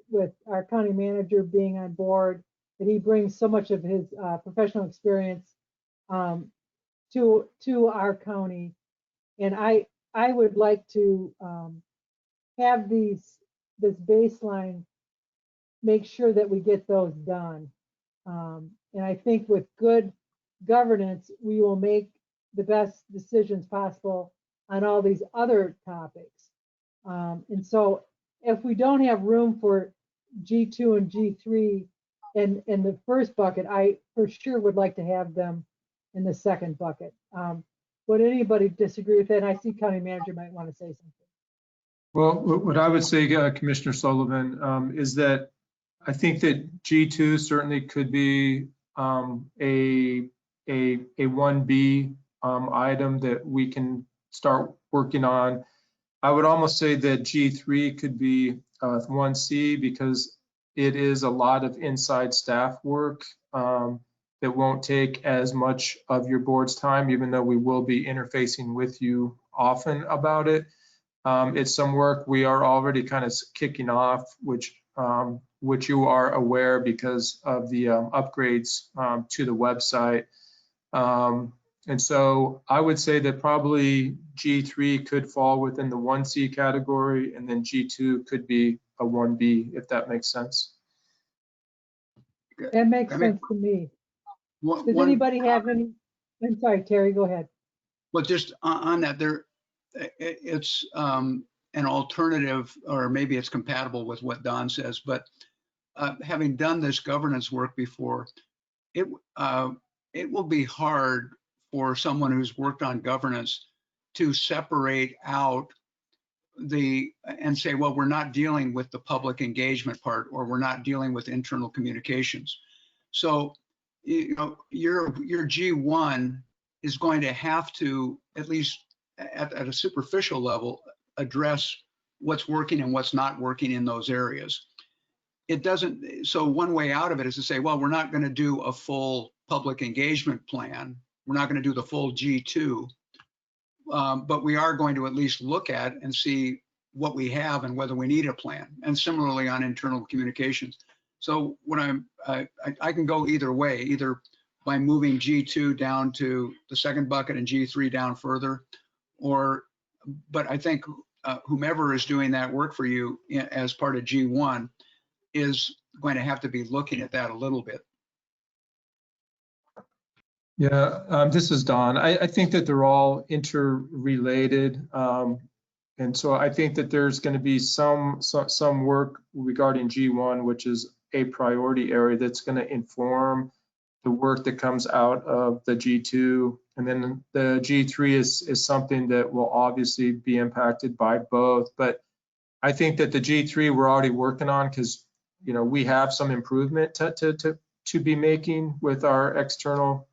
our county manager being on board, that he brings so much of his professional experience to our county. And I would like to have this baseline, make sure that we get those done. And I think with good governance, we will make the best decisions possible on all these other topics. And so if we don't have room for G2 and G3 in the first bucket, I for sure would like to have them in the second bucket. Would anybody disagree with that? And I see county manager might want to say something. Well, what I would say, Commissioner Sullivan, is that I think that G2 certainly could be a 1B item that we can start working on. I would almost say that G3 could be 1C because it is a lot of inside staff work that won't take as much of your board's time, even though we will be interfacing with you often about it. It's some work we are already kind of kicking off, which you are aware because of the upgrades to the website. And so I would say that probably G3 could fall within the 1C category, and then G2 could be a 1B, if that makes sense. That makes sense to me. Does anybody have any? I'm sorry, Terry, go ahead. Well, just on that, it's an alternative, or maybe it's compatible with what Don says, but having done this governance work before, it will be hard for someone who's worked on governance to separate out and say, well, we're not dealing with the public engagement part, or we're not dealing with internal communications. So, your G1 is going to have to, at least at a superficial level, address what's working and what's not working in those areas. It doesn't, so one way out of it is to say, well, we're not going to do a full public engagement plan. We're not going to do the full G2, but we are going to at least look at and see what we have and whether we need a plan. And similarly on internal communications. So what I can go either way, either by moving G2 down to the second bucket and G3 down further, but I think whomever is doing that work for you as part of G1 is going to have to be looking at that a little bit. Yeah, this is Don. I think that they're all interrelated. And so I think that there's going to be some work regarding G1, which is a priority area that's going to inform the work that comes out of the G2. And then the G3 is something that will obviously be impacted by both. But I think that the G3 we're already working on because, you know, we have some improvement to be making with our external,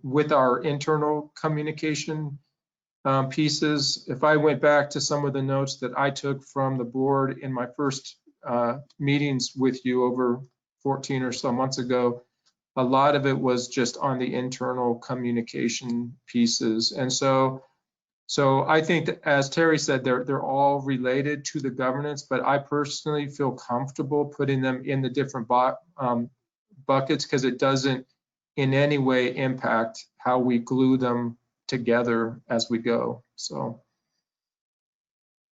with our internal communication pieces. If I went back to some of the notes that I took from the board in my first meetings with you over 14 or so months ago, a lot of it was just on the internal communication pieces. And so I think that, as Terry said, they're all related to the governance, but I personally feel comfortable putting them in the different buckets because it doesn't in any way impact how we glue them together as we go. So.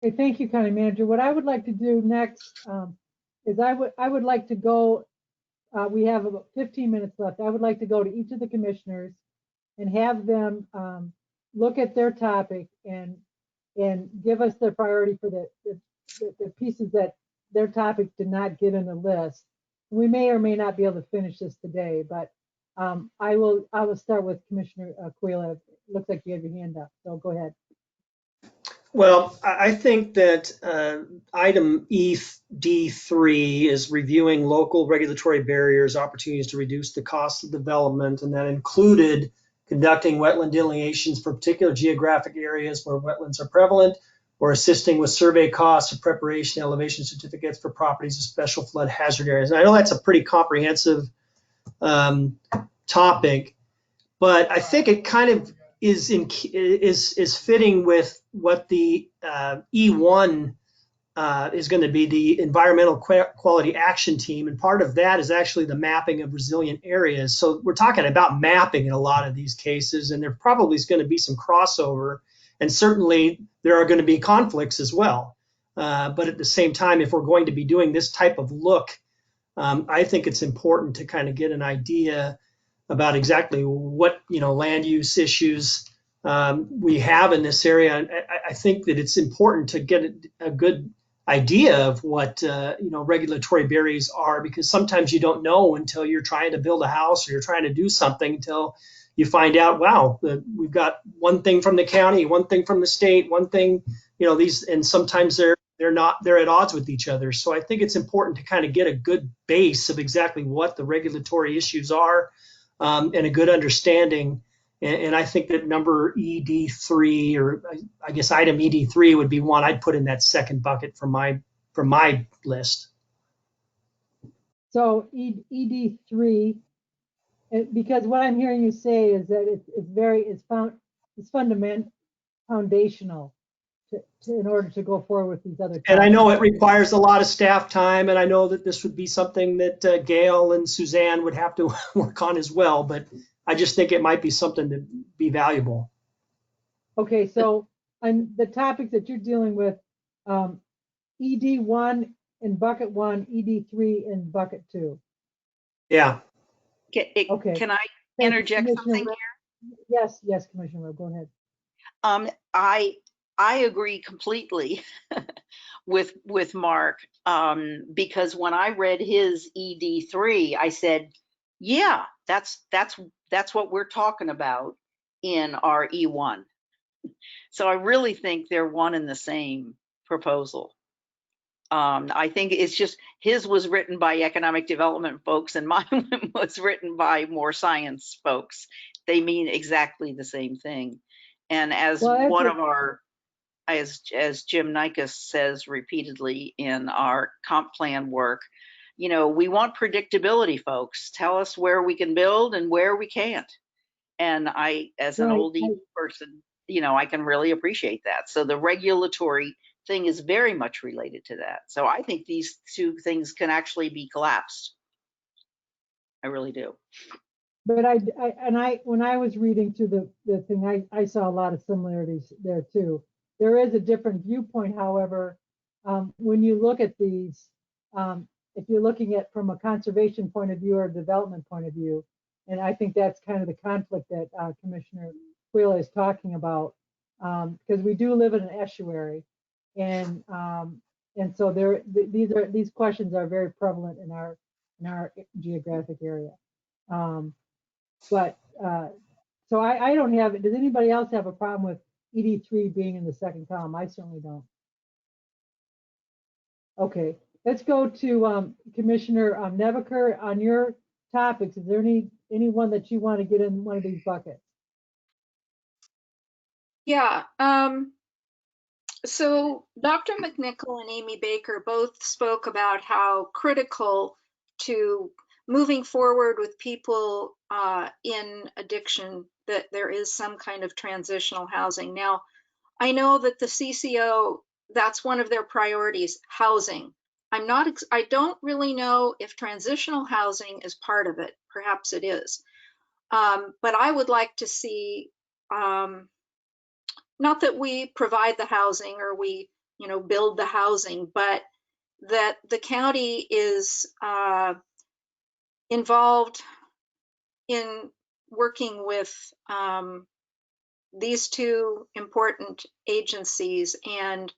Okay, thank you, County Manager. What I would like to do next is I would like to go, we have about 15 minutes left. I would like to go to each of the commissioners and have them look at their topic and give us their priority for the pieces that their topic did not get in the list. We may or may not be able to finish this today, but I will start with Commissioner Kujala. Looks like you have your hand up, so go ahead. Well, I think that item ED3 is reviewing local regulatory barriers, opportunities to reduce the cost of development, and that included conducting wetland delineations for particular geographic areas where wetlands are prevalent, or assisting with survey costs or preparation elevation certificates for properties of special flood hazard areas. And I know that's a pretty comprehensive topic, but I think it kind of is fitting with what the E1 is going to be, the environmental quality action team, and part of that is actually the mapping of resilient areas. So we're talking about mapping in a lot of these cases, and there probably is going to be some crossover, and certainly there are going to be conflicts as well. But at the same time, if we're going to be doing this type of look, I think it's important to kind of get an idea about exactly what land use issues we have in this area. I think that it's important to get a good idea of what regulatory barriers are, because sometimes you don't know until you're trying to build a house or you're trying to do something until you find out, wow, we've got one thing from the county, one thing from the state, one thing, these, and sometimes they're at odds with each other. So I think it's important to kind of get a good base of exactly what the regulatory issues are, and a good understanding. And I think that number ED3, or I guess item ED3 would be one I'd put in that second bucket for my list. So ED3, because what I'm hearing you say is that it's foundational in order to go forward with these other topics. And I know it requires a lot of staff time, and I know that this would be something that Gail and Suzanne would have to work on as well, but I just think it might be something to be valuable. Okay, so on the topics that you're dealing with, ED1 in bucket 1, ED3 in bucket 2. Yeah. Okay. Can I interject something here? Yes, Commissioner, go ahead. I agree completely with Mark, because when I read his ED3, I said, yeah, that's what we're talking about in our E1. So I really think they're one and the same proposal. I think it's just his was written by economic development folks and mine was written by more science folks. They mean exactly the same thing. And as one of our, as Jim Nikas says repeatedly in our comp plan work, we want predictability, folks. Tell us where we can build and where we can't. And I, as an old person, I can really appreciate that. So the regulatory thing is very much related to that. So I think these two things can actually be collapsed. I really do. But when I was reading through the thing, I saw a lot of similarities there too. There is a different viewpoint, however, when you look at these, if you're looking at from a conservation point of view or a development point of view, And I think that's kind of the conflict that Commissioner Quilla is talking about, because we do live in an estuary, and so these questions are very prevalent in our geographic area. So I don't have. Does anybody else have a problem with ED3 being in the second column? I certainly don't. Okay, let's go to Commissioner Nebeker. On your topics, is there anyone that you want to get in one of these buckets? Yeah. So Dr. McNichol and Amy Baker both spoke about how critical to moving forward with people in addiction, that there is some kind of transitional housing. Now, I know that the CCO, that's one of their priorities, housing. I don't really know if transitional housing is part of it. Perhaps it is. But I would like to see, not that we provide the housing or we, build the housing, but that the county is involved in working with these two important agencies and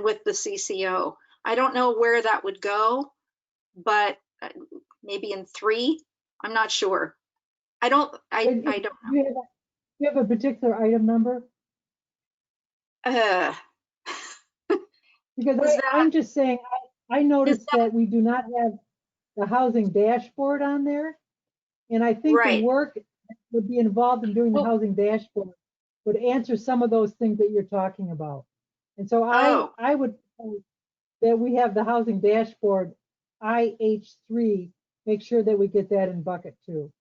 with the CCO. I don't know where that would go, but maybe in 3. I'm not sure. I don't know. Do you have a particular item number? Because I'm just saying, I noticed that we do not have the housing dashboard on there. And I think the work that would be involved in doing the housing dashboard would answer some of those things that you're talking about. And so I would propose that we have the housing dashboard, IH3, make sure that we get that in bucket 2.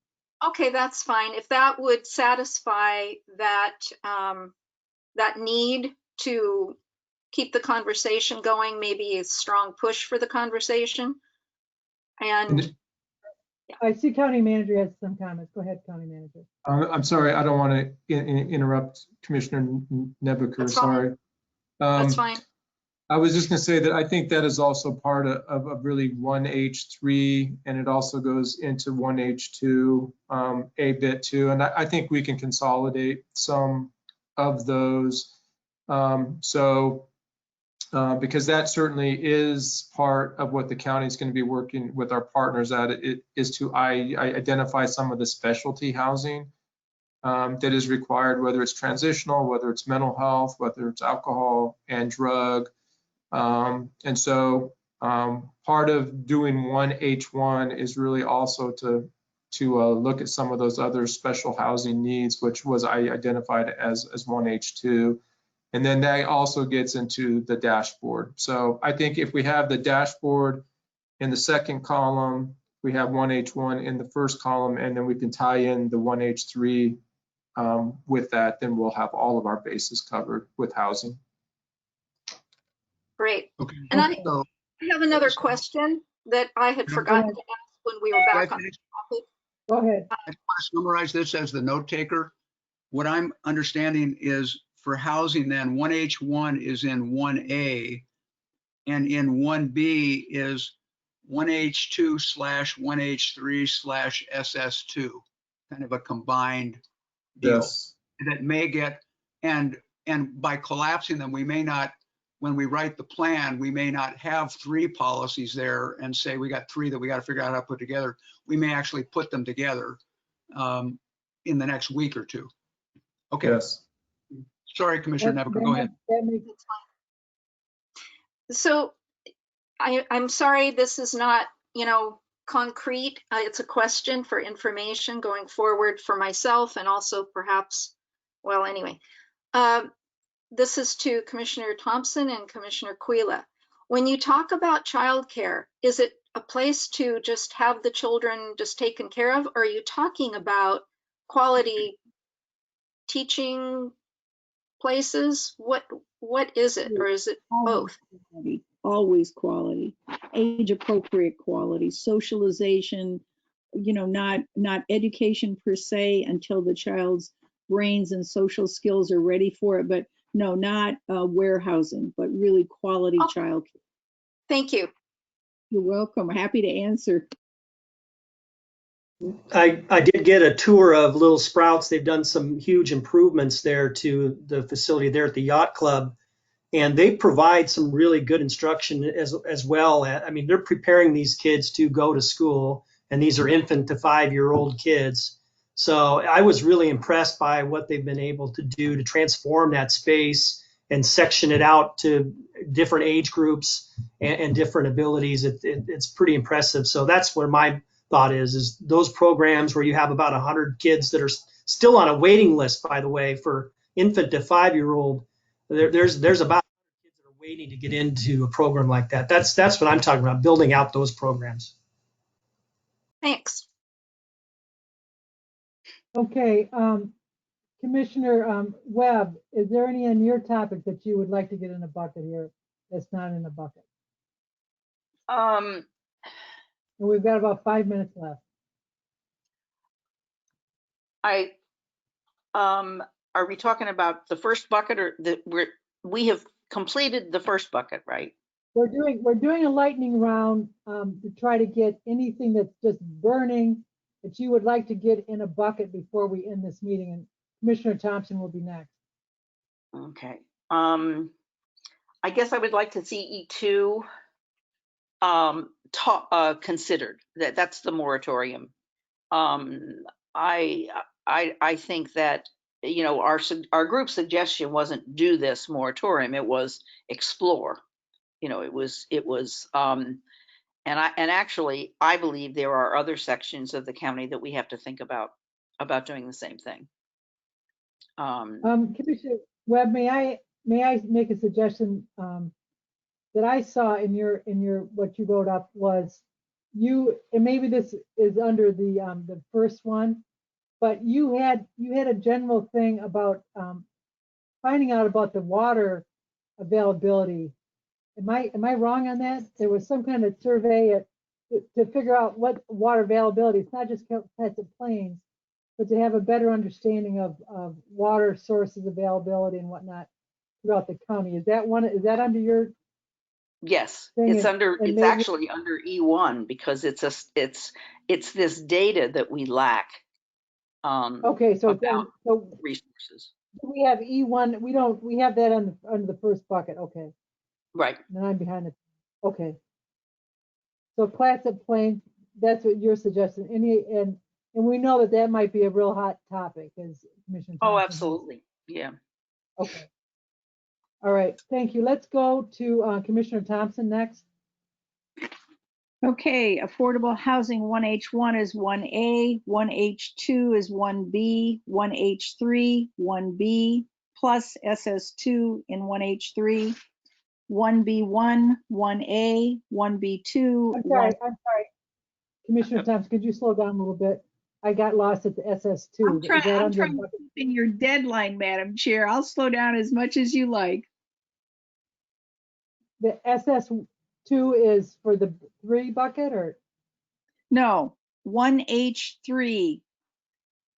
Okay, that's fine. If that would satisfy that that need to keep the conversation going, maybe a strong push for the conversation. And I see County Manager has some comments. Go ahead, County Manager. I'm sorry, I don't want to interrupt Commissioner Nebeker. Sorry. That's fine. I was just going to say that I think that is also part of really 1H3, and it also goes into 1H2 a bit too. And I think we can consolidate some of those. Because that certainly is part of what the county is going to be working with our partners at, it is to identify some of the specialty housing that is required, whether it's transitional, whether it's mental health, whether it's alcohol and drug. And so part of doing 1H1 is really also to look at some of those other special housing needs, which was identified as 1H2. And then that also gets into the dashboard. So I think if we have the dashboard in the second column, we have 1H1 in the first column, and then we can tie in the 1H3 with that, then we'll have all of our bases covered with housing. Great. Okay. And I have another question that I had forgotten to ask when we were back on the topic. Go ahead. I just want to summarize this as the note taker. What I'm understanding is for housing, then 1H1 is in 1A, and in 1B is 1H2/1H3/SS2, kind of a combined deal. Yes. That may get, and by collapsing them, we may not, when we write the plan, we may not have 3 policies there and say we got 3 that we got to figure out how to put together. We may actually put them together in the next week or 2. Okay. Yes. Sorry, Commissioner Nebeker, go ahead. So I'm sorry, this is not, concrete. It's a question for information going forward for myself and also perhaps, well, anyway. This is to Commissioner Thompson and Commissioner Quilla. When you talk about childcare, is it a place to just have the children just taken care of? Or are you talking about quality teaching places? What is it, or is it both? Always quality, age appropriate quality, socialization, not education per se until the child's brains and social skills are ready for it, but no, not warehousing, but really quality childcare. Thank you. You're welcome. Happy to answer. I did get a tour of Little Sprouts. They've done some huge improvements there to the facility there at the yacht club, and they provide some really good instruction as well. I mean, they're preparing these kids to go to school, and these are infant to 5-year-old kids. So I was really impressed by what they've been able to do to transform that space and section it out to different age groups and different abilities. It's pretty impressive. So that's where my thought is those programs where you have about 100 kids that are still on a waiting list, by the way, for infant to 5-year-old. There's about kids that are waiting to get into a program like that. That's what I'm talking about, building out those programs. Thanks. Okay, Commissioner Webb, is there any on your topic that you would like to get in a bucket here that's not in a bucket? Um, And we've got about 5 minutes left. are we talking about the first bucket or we have completed the first bucket, right? We're doing a lightning round to try to get anything that's just burning that you would like to get in a bucket before we end this meeting. And Commissioner Thompson will be next. Okay. I guess I would like to see E2 considered. That's the moratorium. I think that, you know, our group suggestion wasn't do this moratorium, it was explore. You know, it was and actually I believe there are other sections of the county that we have to think about doing the same thing. Commissioner Webb, may I make a suggestion that I saw in your what you wrote up was and maybe this is under the first one, but you had a general thing about finding out about the water availability. Am I wrong on that? There was some kind of survey to figure out what water availability. It's not just Clatsop Plains, but to have a better understanding of water sources availability and whatnot throughout the county. Is that under your? Yes, it's actually under E1 because it's this data that we lack. Okay, so resources. We have E1. We have that under the first bucket. Okay. Right. And I'm behind it. Okay. So Clatsop Plains, that's what you're suggesting. And we know that might be a real hot topic, as Commissioner Thompson. Oh, absolutely. Yeah. Okay. All right. Thank you. Let's go to Commissioner Thompson next. Okay, affordable housing 1H1 is 1A, 1H2 is 1B, 1H3, 1B, plus SS2 in 1H3, 1B1, 1A, 1B2. I'm sorry. Commissioner Thompson, could you slow down a little bit? I got lost at the SS2. I'm trying to keep in your deadline, Madam Chair. I'll slow down as much as you like. The SS2 is for the 3 bucket or? No, 1H3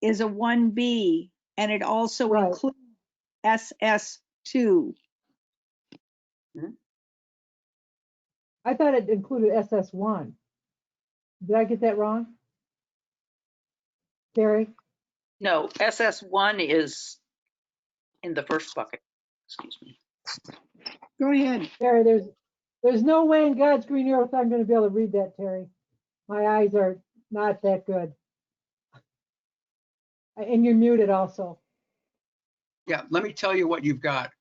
is a 1B and it also includes SS2. I thought it included SS1. Did I get that wrong? Terry? No, SS1 is in the first bucket. Excuse me. Go ahead. Terry, there's no way in God's green earth I'm going to be able to read that, Terry. My eyes are not that good. And you're muted also. Yeah, let me tell you what you've got.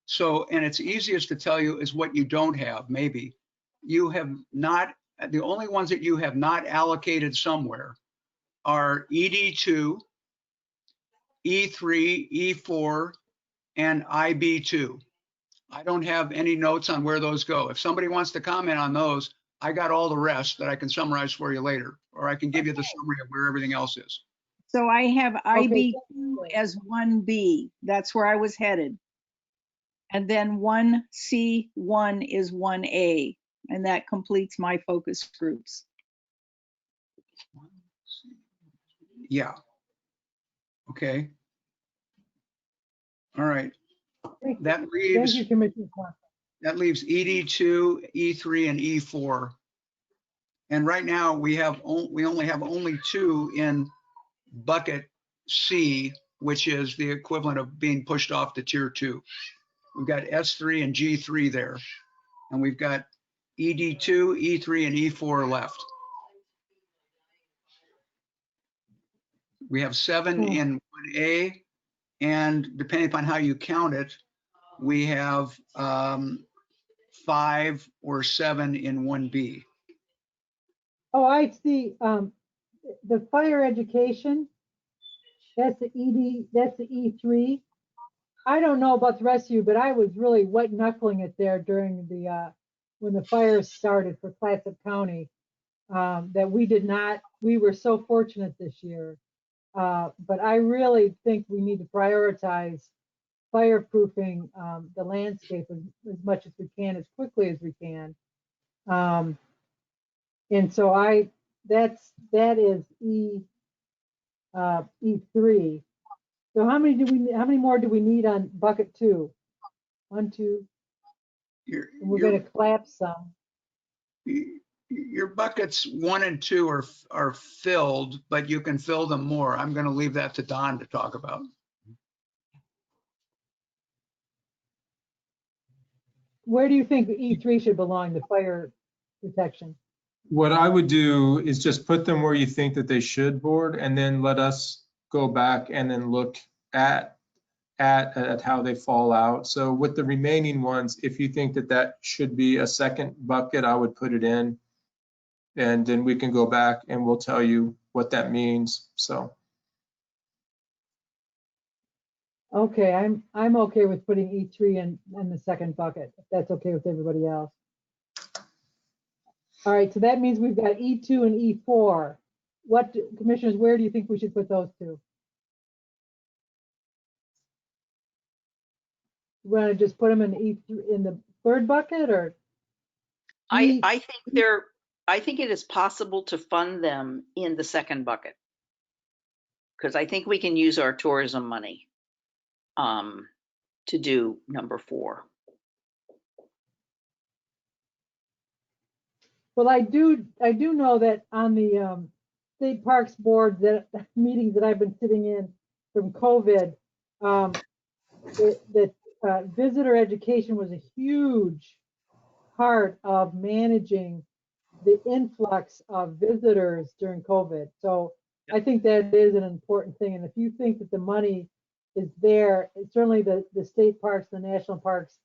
So, and it's easiest to tell you is what you don't have, maybe. You have not, the only ones that you have not allocated somewhere are ED2, E3, E4, and IB2. I don't have any notes on where those go. If somebody wants to comment on those, I got all the rest that I can summarize for you later, or I can give you the summary of where everything else is. So I have IB2 as 1B. That's where I was headed. And then 1C1 is 1A, and that completes my focus groups. Yeah. Okay. All right. That leaves. Thank you, Commissioner. That leaves ED2, E3, and E4. And right now we only have only 2 in bucket C, which is the equivalent of being pushed off to tier 2. We've got S3 and G3 there, and we've got ED2, E3, and E4 left. We have 7 in 1A, and depending upon how you count it, we have 5 or 7 in 1B. Oh, I see. The fire education, that's the ED, that's the E3. I don't know about the rest of you, but I was really white knuckling it there during the, when the fires started for Clatsop County, that we were so fortunate this year. But I really think we need to prioritize fireproofing the landscape as much as we can, as quickly as we can. And so that is E3. So how many more do we need on bucket 2? 1, 2. We're going to collapse some. Your buckets 1 and 2 are filled, but you can fill them more. I'm going to leave that to Don to talk about. Where do you think E3 should belong, the fire protection? What I would do is just put them where you think that they should, board, and then let us go back and then look at how they fall out. So with the remaining ones, if you think that that should be a second bucket, I would put it in. And then we can go back and we'll tell you what that means. So. Okay, I'm okay with putting E3 in the second bucket, if that's okay with everybody else. All right, so that means we've got E2 and E4. Commissioners, where do you think we should put those two? You want to just put them in E3 in the third bucket, or? I think it is possible to fund them in the second bucket, because I think we can use our tourism money to do number 4. Well, I do know that on the state parks board, that meetings that I've been sitting in from COVID, that visitor education was a huge part of managing the influx of visitors during COVID. So I think that is an important thing. And if you think that the money is there, certainly the state parks, the national parks,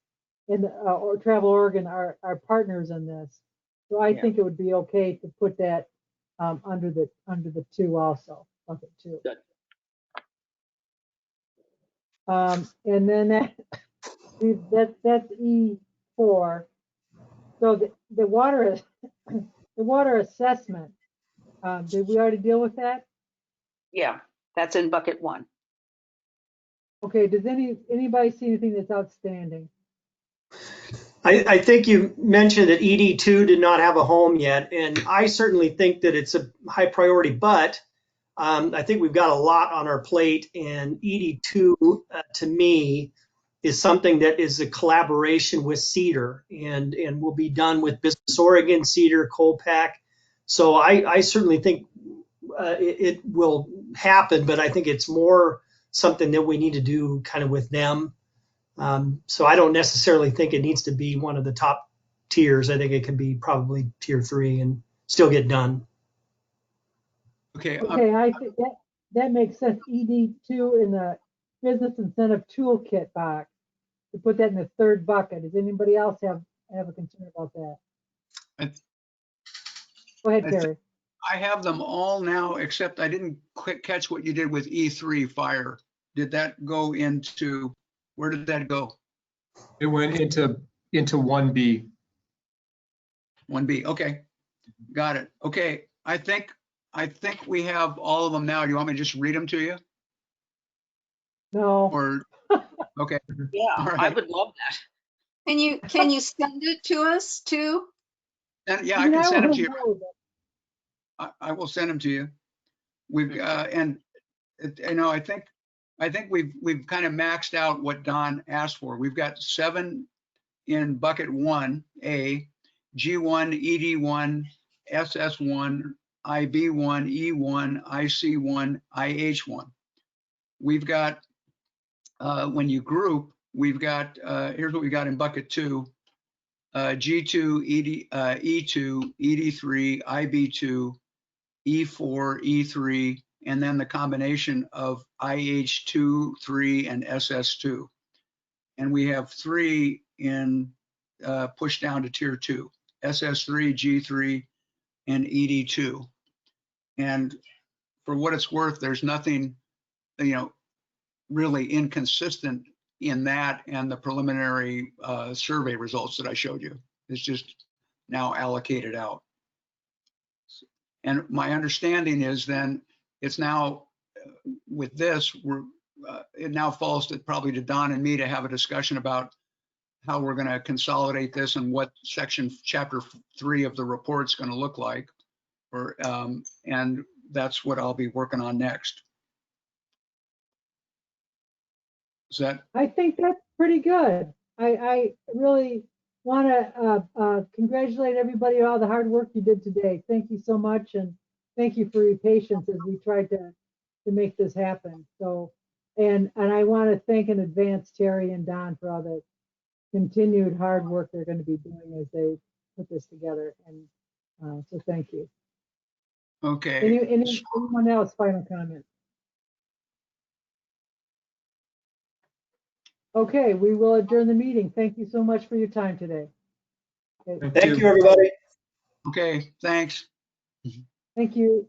and or Travel Oregon are partners in this. So I think it would be okay to put that under the 2 also, bucket 2. Good. And then that's E4. So the water assessment, did we already deal with that? Yeah, that's in bucket 1. Okay, does anybody see anything that's outstanding? I think you mentioned that ED2 did not have a home yet, and I certainly think that it's a high priority, but I think we've got a lot on our plate, and ED2 to me is something that is a collaboration with Cedar, and will be done with Business Oregon, Cedar, Colpack. So I certainly think it will happen, but I think it's more something that we need to do kind of with them. So I don't necessarily think it needs to be one of the top tiers. I think it can be probably tier 3 and still get done. Okay. Okay, I think that makes sense. ED2 in the business incentive toolkit box, to put that in the third bucket. Does anybody else have a concern about that? Go ahead, Terry. I have them all now, except I didn't catch what you did with E3 fire. Did that go into, where did that go? It went into 1B. 1B, okay, got it. Okay, I think we have all of them now. Do you want me to just read them to you? No. Or, okay. Yeah, All right. I would love that. Can you send it to us too? And yeah, I can send them to you. I will send them to you. We've and you know, I think we've kind of maxed out what Don asked for. We've got 7 in bucket 1A, G1, ED1, SS1, IB1, E1, IC1, IH1. We've got, when you group, we've got, here's what we got in bucket 2, G2, E2, ED3, IB2, E4, E3, and then the combination of IH2, 3, and SS2. And we have 3 in pushed down to tier 2, SS3, G3, and ED2. And for what it's worth, there's nothing, really inconsistent in that and the preliminary survey results that I showed you. It's just now allocated out. And my understanding is then it's now with this, it now falls probably to Don and me to have a discussion about how we're going to consolidate this and what chapter 3 of the report's going to look like. And that's what I'll be working on next. Is that? I think that's pretty good. I really want to congratulate everybody on all the hard work you did today. Thank you so much, and thank you for your patience as we tried to make this happen. So, and I want to thank in advance Terry and Don for all the continued hard work they're going to be doing as they put this together. And so, thank you. Okay. Anyone else? Final comment? Okay, we will adjourn the meeting. Thank you so much for your time today. Okay. Thank you, everybody. Okay, thanks. Thank you.